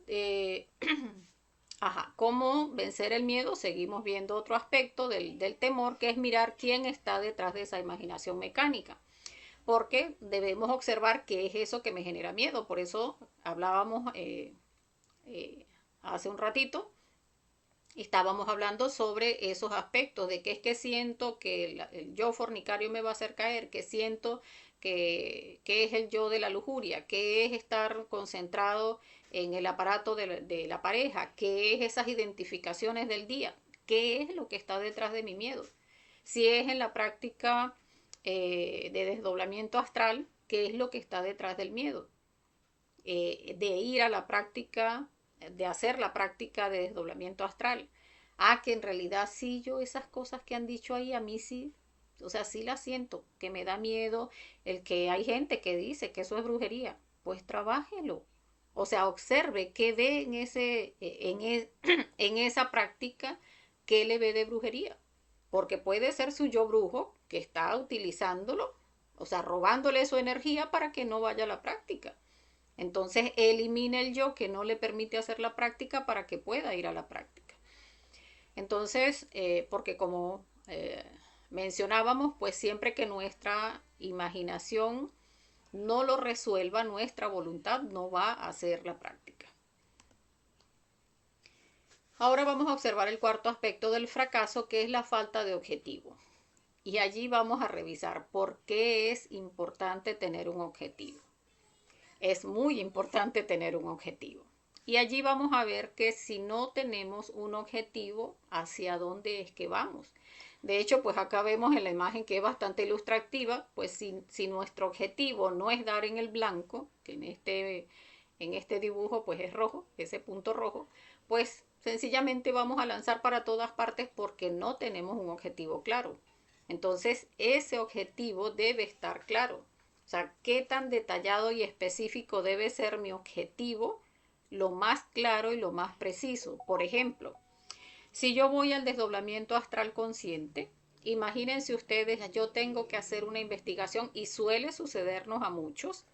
¿Cómo vencer el miedo? Seguimos viendo otro aspecto del temor, que es mirar quién está detrás de esa imaginación mecánica. Porque debemos observar qué es eso que me genera miedo. Por eso hablábamos hace un ratito, estábamos hablando sobre esos aspectos, de que es que siento que el yo fornicario me va a hacer caer, que siento que es el yo de la lujuria, que es estar concentrado en el aparato de la pareja, que es esas identificaciones del día, qué es lo que está detrás de mi miedo. Si es en la práctica de desdoblamiento astral, qué es lo que está detrás del miedo. De ir a la práctica, de hacer la práctica de desdoblamiento astral. Que en realidad sí, yo esas cosas que han dicho ahí, a mí sí, o sea, sí las siento, que me da miedo el que hay gente que dice que eso es brujería. Pues trabájelo. O sea, observe qué ve en esa práctica, qué le ve de brujería. Porque puede ser su yo brujo que está utilizándolo, o sea, robándole su energía para que no vaya a la práctica. Entonces elimina el yo que no le permite hacer la práctica para que pueda ir a la práctica. Entonces, porque como mencionábamos, pues siempre que nuestra imaginación no lo resuelva, nuestra voluntad no va a hacer la práctica. Ahora vamos a observar el cuarto aspecto del fracaso, que es la falta de objetivo. Y allí vamos a revisar por qué es importante tener un objetivo. Es muy importante tener un objetivo. Y allí vamos a ver que si no tenemos un objetivo, ¿hacia dónde es que vamos? De hecho, pues acá vemos en la imagen que es bastante ilustrativa, pues si nuestro objetivo no es dar en el blanco, que en este dibujo pues es rojo, ese punto rojo, pues sencillamente vamos a lanzar para todas partes porque no tenemos un objetivo claro. Entonces, ese objetivo debe estar claro. O sea, qué tan detallado y específico debe ser mi objetivo, lo más claro y lo más preciso. Por ejemplo, si yo voy al desdoblamiento astral consciente, imagínense ustedes, yo tengo que hacer una investigación y suele sucedernos a muchos.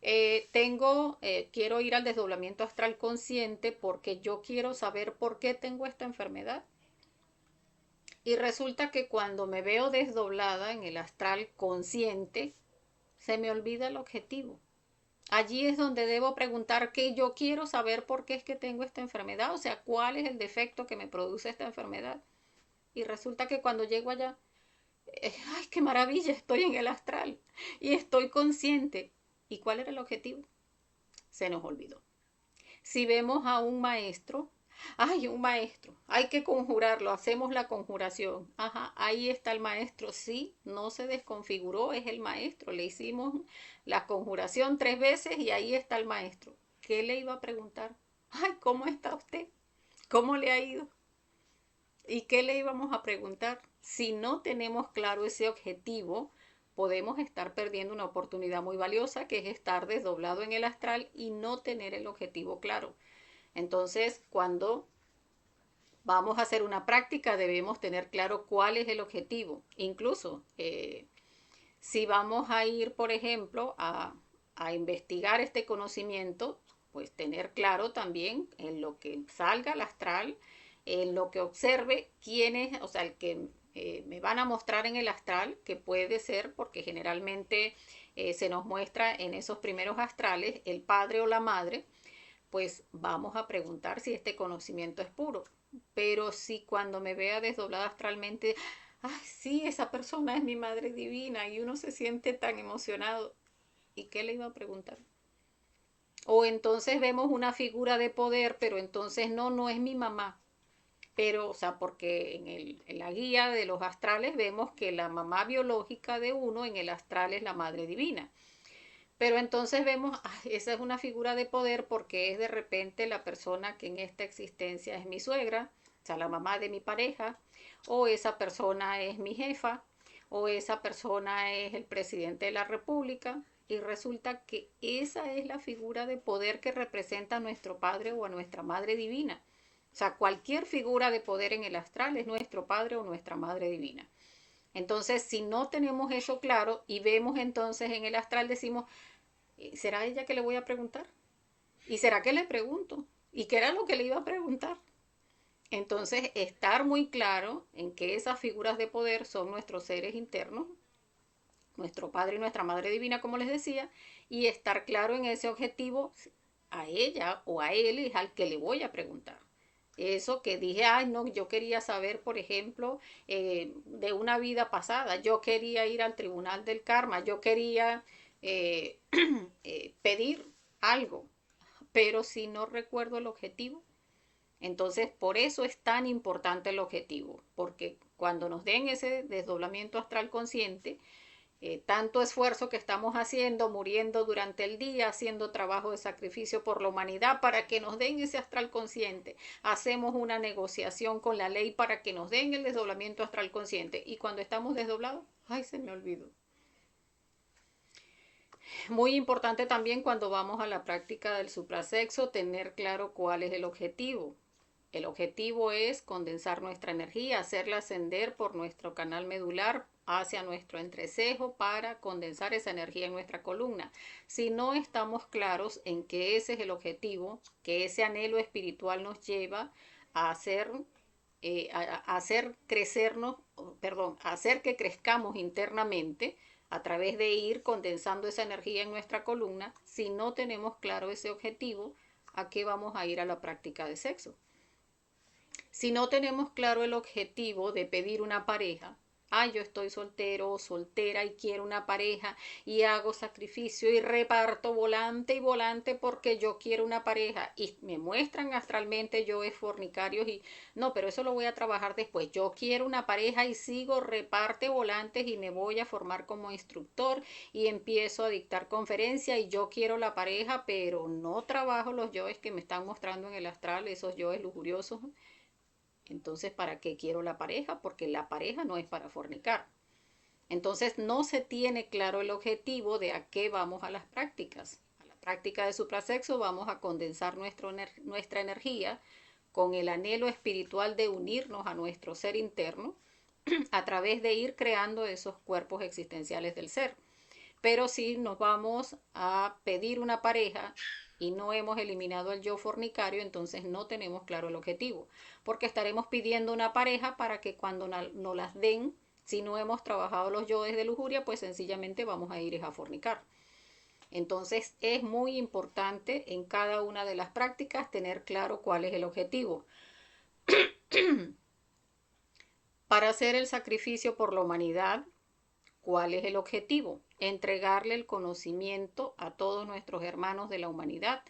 Quiero ir al desdoblamiento astral consciente porque yo quiero saber por qué tengo esta enfermedad. Y resulta que cuando me veo desdoblada en el astral consciente, se me olvida el objetivo. Allí es donde debo preguntar que yo quiero saber por qué es que tengo esta enfermedad, o sea, cuál es el defecto que me produce esta enfermedad. Y resulta que cuando llego allá, ¡ay, qué maravilla! Estoy en el astral y estoy consciente. ¿Y cuál era el objetivo? Se nos olvidó. Si vemos a un maestro, ¡ay, un maestro! Hay que conjurarlo, hacemos la conjuración. Ajá, ahí está el maestro. Sí, no se desconfiguró, es el maestro. Le hicimos la conjuración 3 veces y ahí está el maestro. ¿Qué le iba a preguntar? ¡Ay, cómo está usted! ¿Cómo le ha ido? ¿Y qué le íbamos a preguntar? Si no tenemos claro ese objetivo, podemos estar perdiendo una oportunidad muy valiosa, que es estar desdoblado en el astral y no tener el objetivo claro. Entonces, cuando vamos a hacer una práctica, debemos tener claro cuál es el objetivo. Incluso, si vamos a ir, por ejemplo, a investigar este conocimiento, pues tener claro también en lo que salga al astral, en lo que observe, quién es, o sea, el que me van a mostrar en el astral, que puede ser, porque generalmente se nos muestra en esos primeros astrales, el padre o la madre, pues vamos a preguntar si este conocimiento es puro. Pero si cuando me vea desdoblada astralmente, ay, sí, esa persona es mi madre divina y uno se siente tan emocionado, ¿y qué le iba a preguntar? O entonces vemos una figura de poder, pero entonces no es mi mamá. Pero, o sea, porque en la guía de los astrales vemos que la mamá biológica de uno en el astral es la madre divina. Pero entonces vemos, esa es una figura de poder porque es de repente la persona que en esta existencia es mi suegra, o sea, la mamá de mi pareja, o esa persona es mi jefa, o esa persona es el presidente de la República, y resulta que esa es la figura de poder que representa a nuestro padre o a nuestra madre divina. O sea, cualquier figura de poder en el astral es nuestro padre o nuestra madre divina. Entonces, si no tenemos eso claro y vemos entonces en el astral, decimos, ¿será ella que le voy a preguntar? ¿Y será que le pregunto? ¿Y qué era lo que le iba a preguntar? Entonces, estar muy claro en que esas figuras de poder son nuestros seres internos, nuestro Padre y nuestra Madre Divina, como les decía, y estar claro en ese objetivo, a ella o a él es al que le voy a preguntar. Eso que dije, ay, no, yo quería saber, por ejemplo, de una vida pasada, yo quería ir al tribunal del karma, yo quería eh, pedir algo, pero si no recuerdo el objetivo, entonces por eso es tan importante el objetivo, porque cuando nos den ese desdoblamiento astral consciente, tanto esfuerzo que estamos haciendo, muriendo durante el día, haciendo trabajo de sacrificio por la humanidad para que nos den ese astral consciente. Hacemos una negociación con la ley para que nos den el desdoblamiento astral consciente. Y cuando estamos desdoblados, ay, se me olvidó. Muy importante también cuando vamos a la práctica del suprasexo, tener claro cuál es el objetivo. El objetivo es condensar nuestra energía, hacerla ascender por nuestro canal medular hacia nuestro entrecejo para condensar esa energía en nuestra columna. Si no estamos claros en que ese es el objetivo, que ese anhelo espiritual nos lleva a hacer crecernos, perdón, a hacer que crezcamos internamente, a través de ir condensando esa energía en nuestra columna, si no tenemos claro ese objetivo, ¿a qué vamos a ir a la práctica de sexo? Si no tenemos claro el objetivo de pedir una pareja, yo estoy soltero o soltera y quiero una pareja y hago sacrificio y reparto volante y volante porque yo quiero una pareja y me muestran astralmente yo es fornicarios y no, pero eso lo voy a trabajar después. Yo quiero una pareja y sigo reparte volantes y me voy a formar como instructor y empiezo a dictar conferencia y yo quiero la pareja, pero no trabajo los yoes que me están mostrando en el astral, esos yoes lujuriosos. Entonces, ¿para qué quiero la pareja? Porque la pareja no es para fornicar. Entonces, no se tiene claro el objetivo de a qué vamos a las prácticas. A la práctica de suprasexo vamos a condensar nuestra energía con el anhelo espiritual de unirnos a nuestro ser interno a través de ir creando esos cuerpos existenciales del ser. Pero si nos vamos a pedir una pareja y no hemos eliminado el yo fornicario, entonces no tenemos claro el objetivo, porque estaremos pidiendo una pareja para que cuando nos las den, si no hemos trabajado los yoes de lujuria, pues sencillamente vamos a ir a fornicar. Entonces es muy importante en cada una de las prácticas tener claro cuál es el objetivo. Para hacer el sacrificio por la humanidad, ¿cuál es el objetivo? Entregarle el conocimiento a todos nuestros hermanos de la humanidad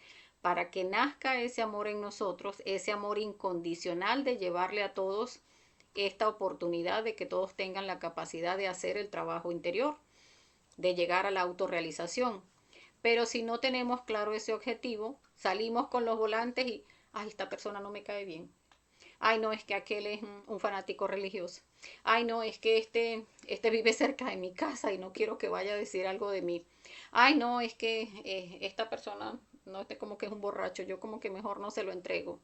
para que nazca ese amor en nosotros, ese amor incondicional de llevarle a todos esta oportunidad de que todos tengan la capacidad de hacer el trabajo interior, de llegar a la autorrealización. Pero si no tenemos claro ese objetivo, salimos con los volantes y, esta persona no me cae bien. No, es que aquel es un fanático religioso. No, es que este vive cerca de mi casa y no quiero que vaya a decir algo de mí. No, es que esta persona, no, como que es un borracho, yo como que mejor no se lo entrego.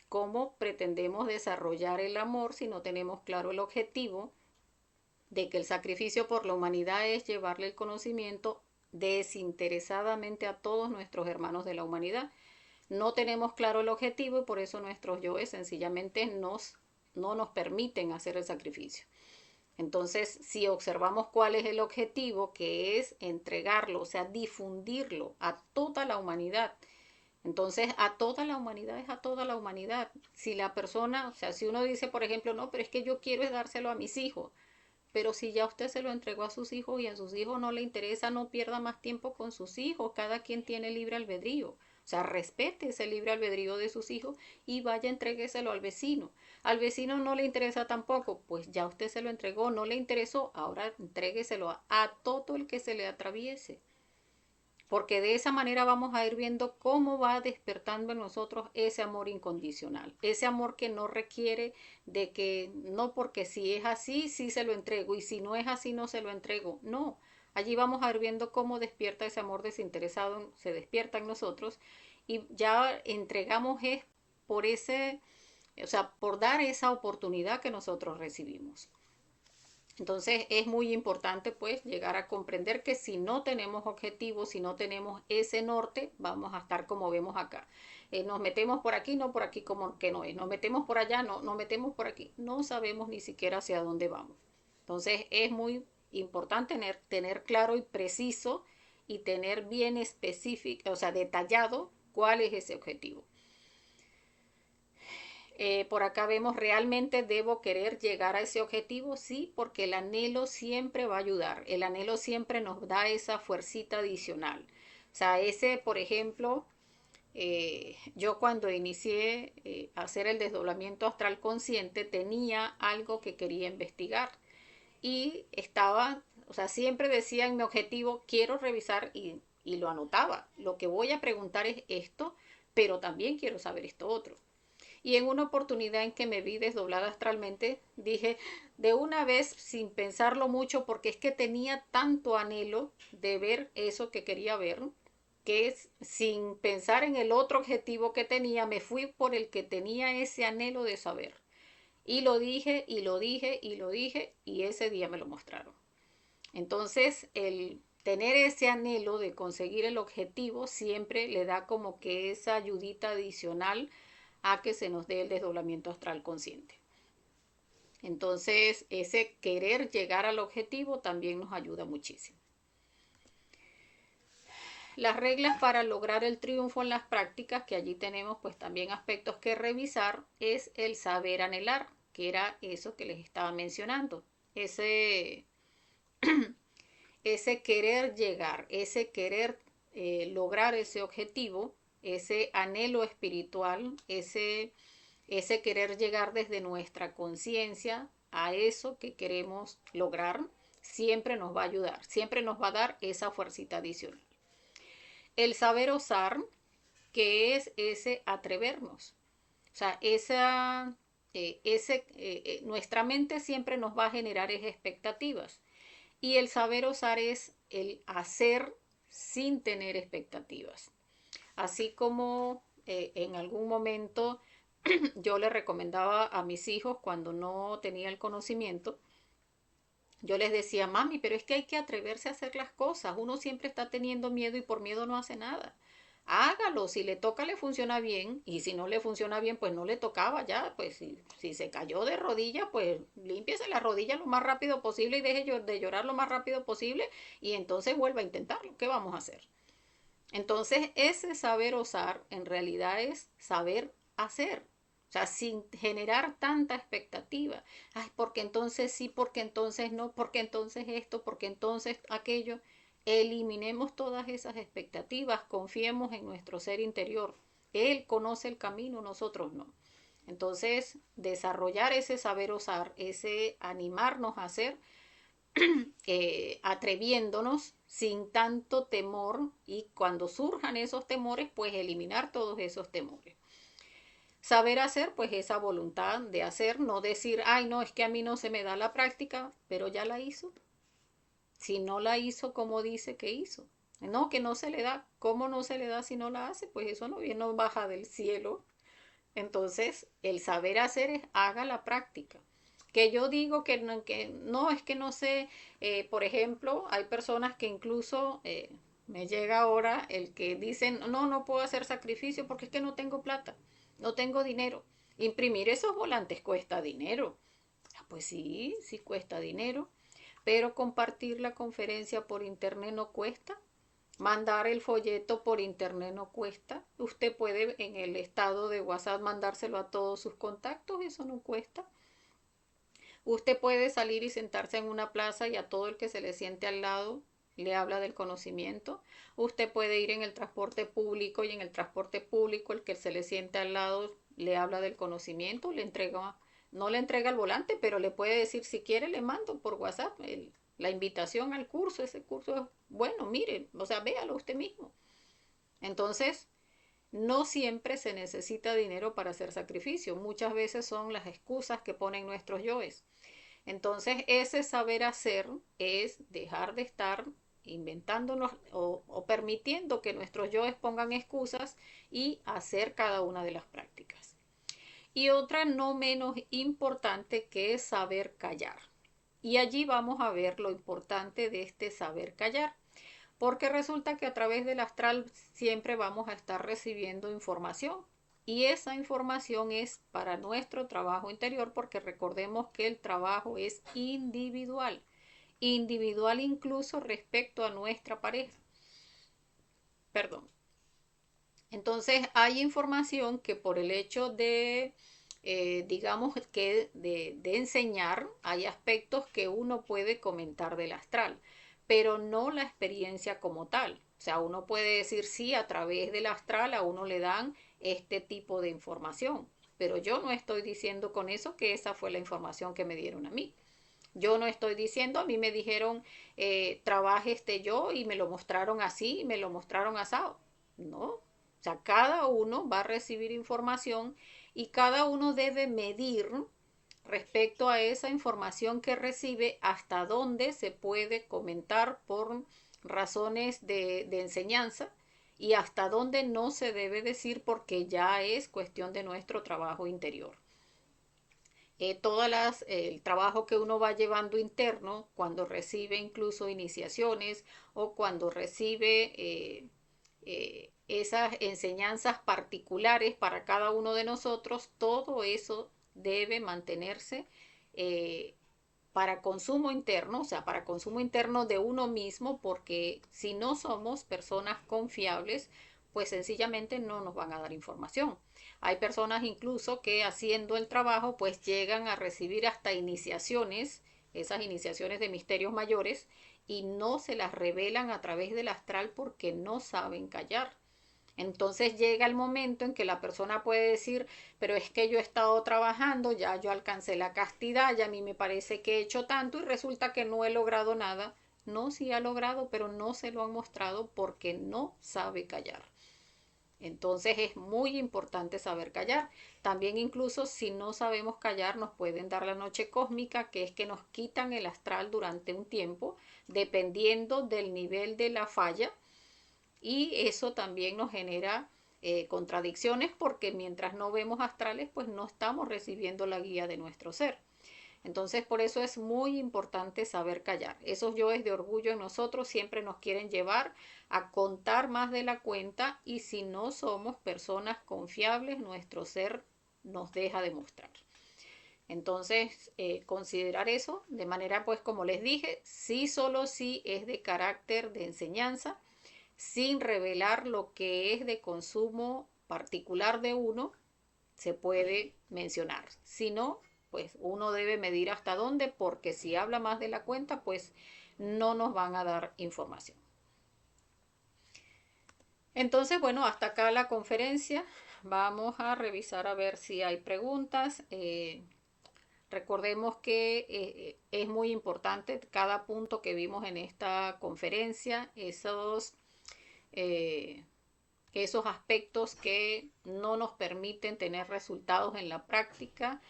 ¿Cómo pretendemos desarrollar el amor si no tenemos claro el objetivo de que el sacrificio por la humanidad es llevarle el conocimiento desinteresadamente a todos nuestros hermanos de la humanidad? No tenemos claro el objetivo y por eso nuestros yoes sencillamente no nos permiten hacer el sacrificio. Entonces, si observamos cuál es el objetivo, que es entregarlo, o sea, difundirlo a toda la humanidad. Entonces, a toda la humanidad es a toda la humanidad. Si la persona, o sea, si uno dice, por ejemplo, no, pero es que yo quiero dárselo a mis hijos, pero si ya usted se lo entregó a sus hijos y a sus hijos no le interesa, no pierda más tiempo con sus hijos. Cada quien tiene libre albedrío. O sea, respete ese libre albedrío de sus hijos y vaya, entrégueselo al vecino. Al vecino no le interesa tampoco, pues ya usted se lo entregó, no le interesó, ahora entrégueselo a todo el que se le atraviese. Porque de esa manera vamos a ir viendo cómo va despertando en nosotros ese amor incondicional, ese amor que no requiere de que, no porque si es así, sí se lo entrego y si no es así, no se lo entrego. No, allí vamos a ir viendo cómo despierta ese amor desinteresado, se despierta en nosotros y ya entregamos es por ese, o sea, por dar esa oportunidad que nosotros recibimos. Entonces es muy importante pues llegar a comprender que si no tenemos objetivos, si no tenemos ese norte, vamos a estar como vemos acá. Nos metemos por aquí, no por aquí como que no es. Nos metemos por allá, no, nos metemos por aquí. No sabemos ni siquiera hacia dónde vamos. Entonces es muy importante tener claro y preciso y tener bien específico, o sea, detallado cuál es ese objetivo. Por acá vemos, ¿realmente debo querer llegar a ese objetivo? Sí, porque el anhelo siempre va a ayudar. El anhelo siempre nos da esa fuercita adicional. O sea, por ejemplo, yo cuando inicié a hacer el desdoblamiento astral consciente tenía algo que quería investigar y estaba, o sea, siempre decía en mi objetivo, quiero revisar y lo anotaba. Lo que voy a preguntar es esto, pero también quiero saber esto otro. Y en una oportunidad en que me vi desdoblada astralmente, dije de una vez sin pensarlo mucho, porque es que tenía tanto anhelo de ver eso que quería ver, que sin pensar en el otro objetivo que tenía, me fui por el que tenía ese anhelo de saber. Y lo dije, y lo dije, y lo dije, y ese día me lo mostraron. Entonces, el tener ese anhelo de conseguir el objetivo siempre le da como que esa ayudita adicional a que se nos dé el desdoblamiento astral consciente. Entonces, ese querer llegar al objetivo también nos ayuda muchísimo. Las reglas para lograr el triunfo en las prácticas, que allí tenemos pues también aspectos que revisar, es el saber anhelar, que era eso que les estaba mencionando. Ese, ese querer llegar, ese querer lograr ese objetivo, ese anhelo espiritual, ese querer llegar desde nuestra conciencia a eso que queremos lograr, siempre nos va a ayudar, siempre nos va a dar esa fuercita adicional. El saber osar, que es ese atrevernos. O sea, nuestra mente siempre nos va a generar expectativas. Y el saber osar es el hacer sin tener expectativas. Así como en algún momento yo le recomendaba a mis hijos cuando no tenía el conocimiento, yo les decía, mami, pero es que hay que atreverse a hacer las cosas. Uno siempre está teniendo miedo y por miedo no hace nada. Hágalo, si le toca le funciona bien y si no le funciona bien pues no le tocaba ya, pues si se cayó de rodillas pues límpiese la rodilla lo más rápido posible y deje de llorar lo más rápido posible y entonces vuelva a intentarlo. ¿Qué vamos a hacer? Entonces ese saber osar en realidad es saber hacer. O sea, sin generar tanta expectativa. Ay, porque entonces sí, porque entonces no, porque entonces esto, porque entonces aquello. Eliminemos todas esas expectativas, confiemos en nuestro ser interior. Él conoce el camino, nosotros no. Entonces, desarrollar ese saber osar, ese animarnos a hacer, atreviéndonos sin tanto temor y cuando surjan esos temores, pues eliminar todos esos temores. Saber hacer, pues esa voluntad de hacer, no decir, ay, no, es que a mí no se me da la práctica, pero ya la hizo. Si no la hizo como dice que hizo. No, que no se le da. ¿Cómo no se le da si no la hace? Pues eso no viene, no baja del cielo. Entonces, el saber hacer es haga la práctica. Que yo digo que no es que no sé, por ejemplo, hay personas que incluso me llega ahora el que dicen, no, no puedo hacer sacrificio porque es que no tengo plata, no tengo dinero. Imprimir esos volantes cuesta dinero. Ah, pues sí, sí cuesta dinero, pero compartir la conferencia por internet no cuesta. Mandar el folleto por internet no cuesta. Usted puede en el estado de WhatsApp mandárselo a todos sus contactos, eso no cuesta. Usted puede salir y sentarse en una plaza y a todo el que se le siente al lado le habla del conocimiento. Usted puede ir en el transporte público y en el transporte público el que se le siente al lado le habla del conocimiento, no le entrega el volante, pero le puede decir si quiere le mando por WhatsApp la invitación al curso. Ese curso es bueno, mire, o sea, véalo usted mismo. Entonces, no siempre se necesita dinero para hacer sacrificio. Muchas veces son las excusas que ponen nuestros yoes. Entonces, ese saber hacer es dejar de estar inventándonos o permitiendo que nuestros yoes pongan excusas y hacer cada una de las prácticas. Y otra no menos importante que es saber callar. Y allí vamos a ver lo importante de este saber callar. Porque resulta que a través del astral siempre vamos a estar recibiendo información. Y esa información es para nuestro trabajo interior porque recordemos que el trabajo es individual. Individual incluso respecto a nuestra pareja. Perdón. Entonces hay información que por el hecho de, digamos que de enseñar, hay aspectos que uno puede comentar del astral, pero no la experiencia como tal. O sea, uno puede decir sí, a través del astral a uno le dan este tipo de información, pero yo no estoy diciendo con eso que esa fue la información que me dieron a mí. Yo no estoy diciendo, a mí me dijeron, trabaje este yo y me lo mostraron así, y me lo mostraron asado. No, o sea, cada uno va a recibir información y cada uno debe medir respecto a esa información que recibe hasta dónde se puede comentar por razones de enseñanza y hasta dónde no se debe decir porque ya es cuestión de nuestro trabajo interior. El trabajo que uno va llevando interno cuando recibe incluso iniciaciones o cuando recibe esas enseñanzas particulares para cada uno de nosotros, todo eso debe mantenerse eh, para consumo interno, o sea, para consumo interno de uno mismo, porque si no somos personas confiables, pues sencillamente no nos van a dar información. Hay personas incluso que haciendo el trabajo, pues llegan a recibir hasta iniciaciones, esas iniciaciones de misterios mayores, y no se las revelan a través del astral porque no saben callar. Entonces llega el momento en que la persona puede decir, pero es que yo he estado trabajando, ya yo alcancé la castidad, ya a mí me parece que he hecho tanto y resulta que no he logrado nada. No, sí ha logrado, pero no se lo han mostrado porque no sabe callar. Entonces es muy importante saber callar. También incluso si no sabemos callar nos pueden dar la noche cósmica, que es que nos quitan el astral durante un tiempo, dependiendo del nivel de la falla, y eso también nos genera contradicciones porque mientras no vemos astrales, pues no estamos recibiendo la guía de nuestro ser. Entonces, por eso es muy importante saber callar. Esos yoes de orgullo en nosotros siempre nos quieren llevar a contar más de la cuenta y si no somos personas confiables, nuestro ser nos deja de mostrar. Entonces, considerar eso de manera, pues como les dije, sí, solo sí es de carácter de enseñanza, sin revelar lo que es de consumo particular de uno, se puede mencionar. Si no, pues uno debe medir hasta dónde, porque si habla más de la cuenta, pues no nos van a dar información. Entonces, bueno, hasta acá la conferencia. Vamos a revisar a ver si hay preguntas. Recordemos que es muy importante cada punto que vimos en esta conferencia, eh, esos aspectos que no nos permiten tener resultados en la práctica,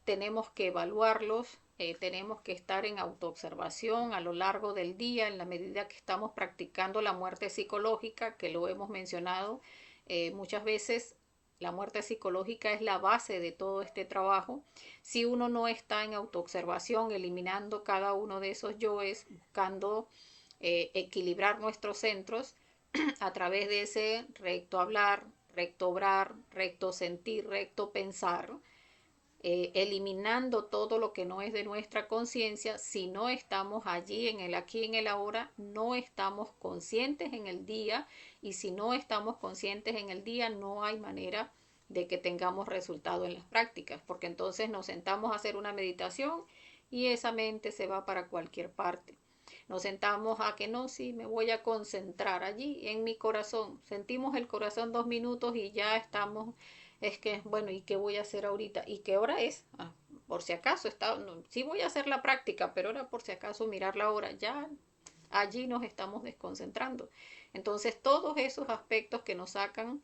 tenemos que evaluarlos, tenemos que estar en autoobservación a lo largo del día en la medida que estamos practicando la muerte psicológica, que lo hemos mencionado muchas veces. La muerte psicológica es la base de todo este trabajo. Si uno no está en autoobservación, eliminando cada uno de esos yoes, buscando equilibrar nuestros centros, a través de ese recto hablar, recto obrar, recto sentir, recto pensar, eliminando todo lo que no es de nuestra conciencia. Si no estamos allí en el aquí, en el ahora, no estamos conscientes en el día, y si no estamos conscientes en el día, no hay manera de que tengamos resultado en las prácticas, porque entonces nos sentamos a hacer una meditación y esa mente se va para cualquier parte. Nos sentamos a que no, sí, me voy a concentrar allí en mi corazón. Sentimos el corazón 2 minutos y ya estamos, es que, bueno, ¿y qué voy a hacer ahorita? ¿Y qué hora es? Ah, por si acaso, no, sí voy a hacer la práctica, pero ahora por si acaso mirar la hora, ya allí nos estamos desconcentrando. Entonces, todos esos aspectos que nos sacan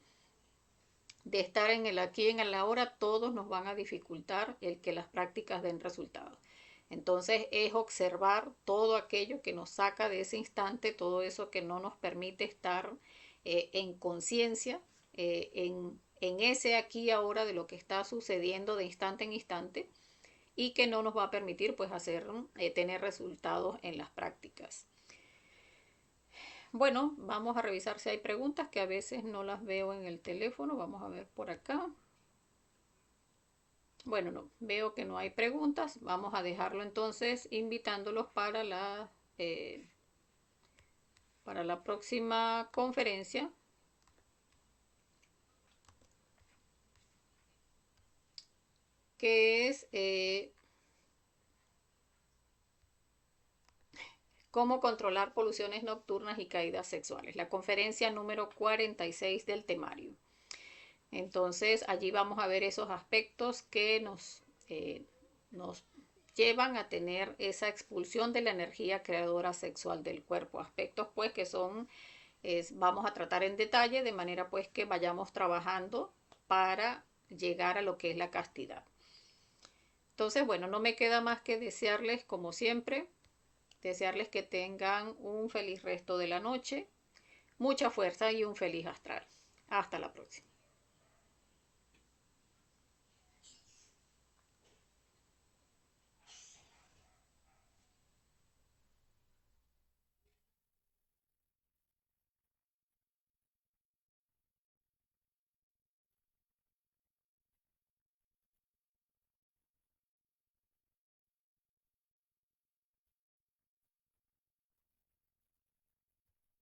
de estar en el aquí y en el ahora, todos nos van a dificultar el que las prácticas den resultados. Entonces es observar todo aquello que nos saca de ese instante, todo eso que no nos permite estar en conciencia, en ese aquí y ahora de lo que está sucediendo de instante en instante, y que no nos va a permitir pues tener resultados en las prácticas. Bueno, vamos a revisar si hay preguntas, que a veces no las veo en el teléfono. Vamos a ver por acá. Bueno, no, veo que no hay preguntas. Vamos a dejarlo entonces invitándolos para la próxima conferencia, que es cómo controlar poluciones nocturnas y caídas sexuales. La conferencia número 46 del temario. Entonces allí vamos a ver esos aspectos que nos llevan a tener esa expulsión de la energía creadora sexual del cuerpo. Aspectos pues que vamos a tratar en detalle de manera pues que vayamos trabajando para llegar a lo que es la castidad. Entonces, bueno, no me queda más que desearles, como siempre, desearles que tengan un feliz resto de la noche, mucha fuerza y un feliz astral. Hasta la próxima.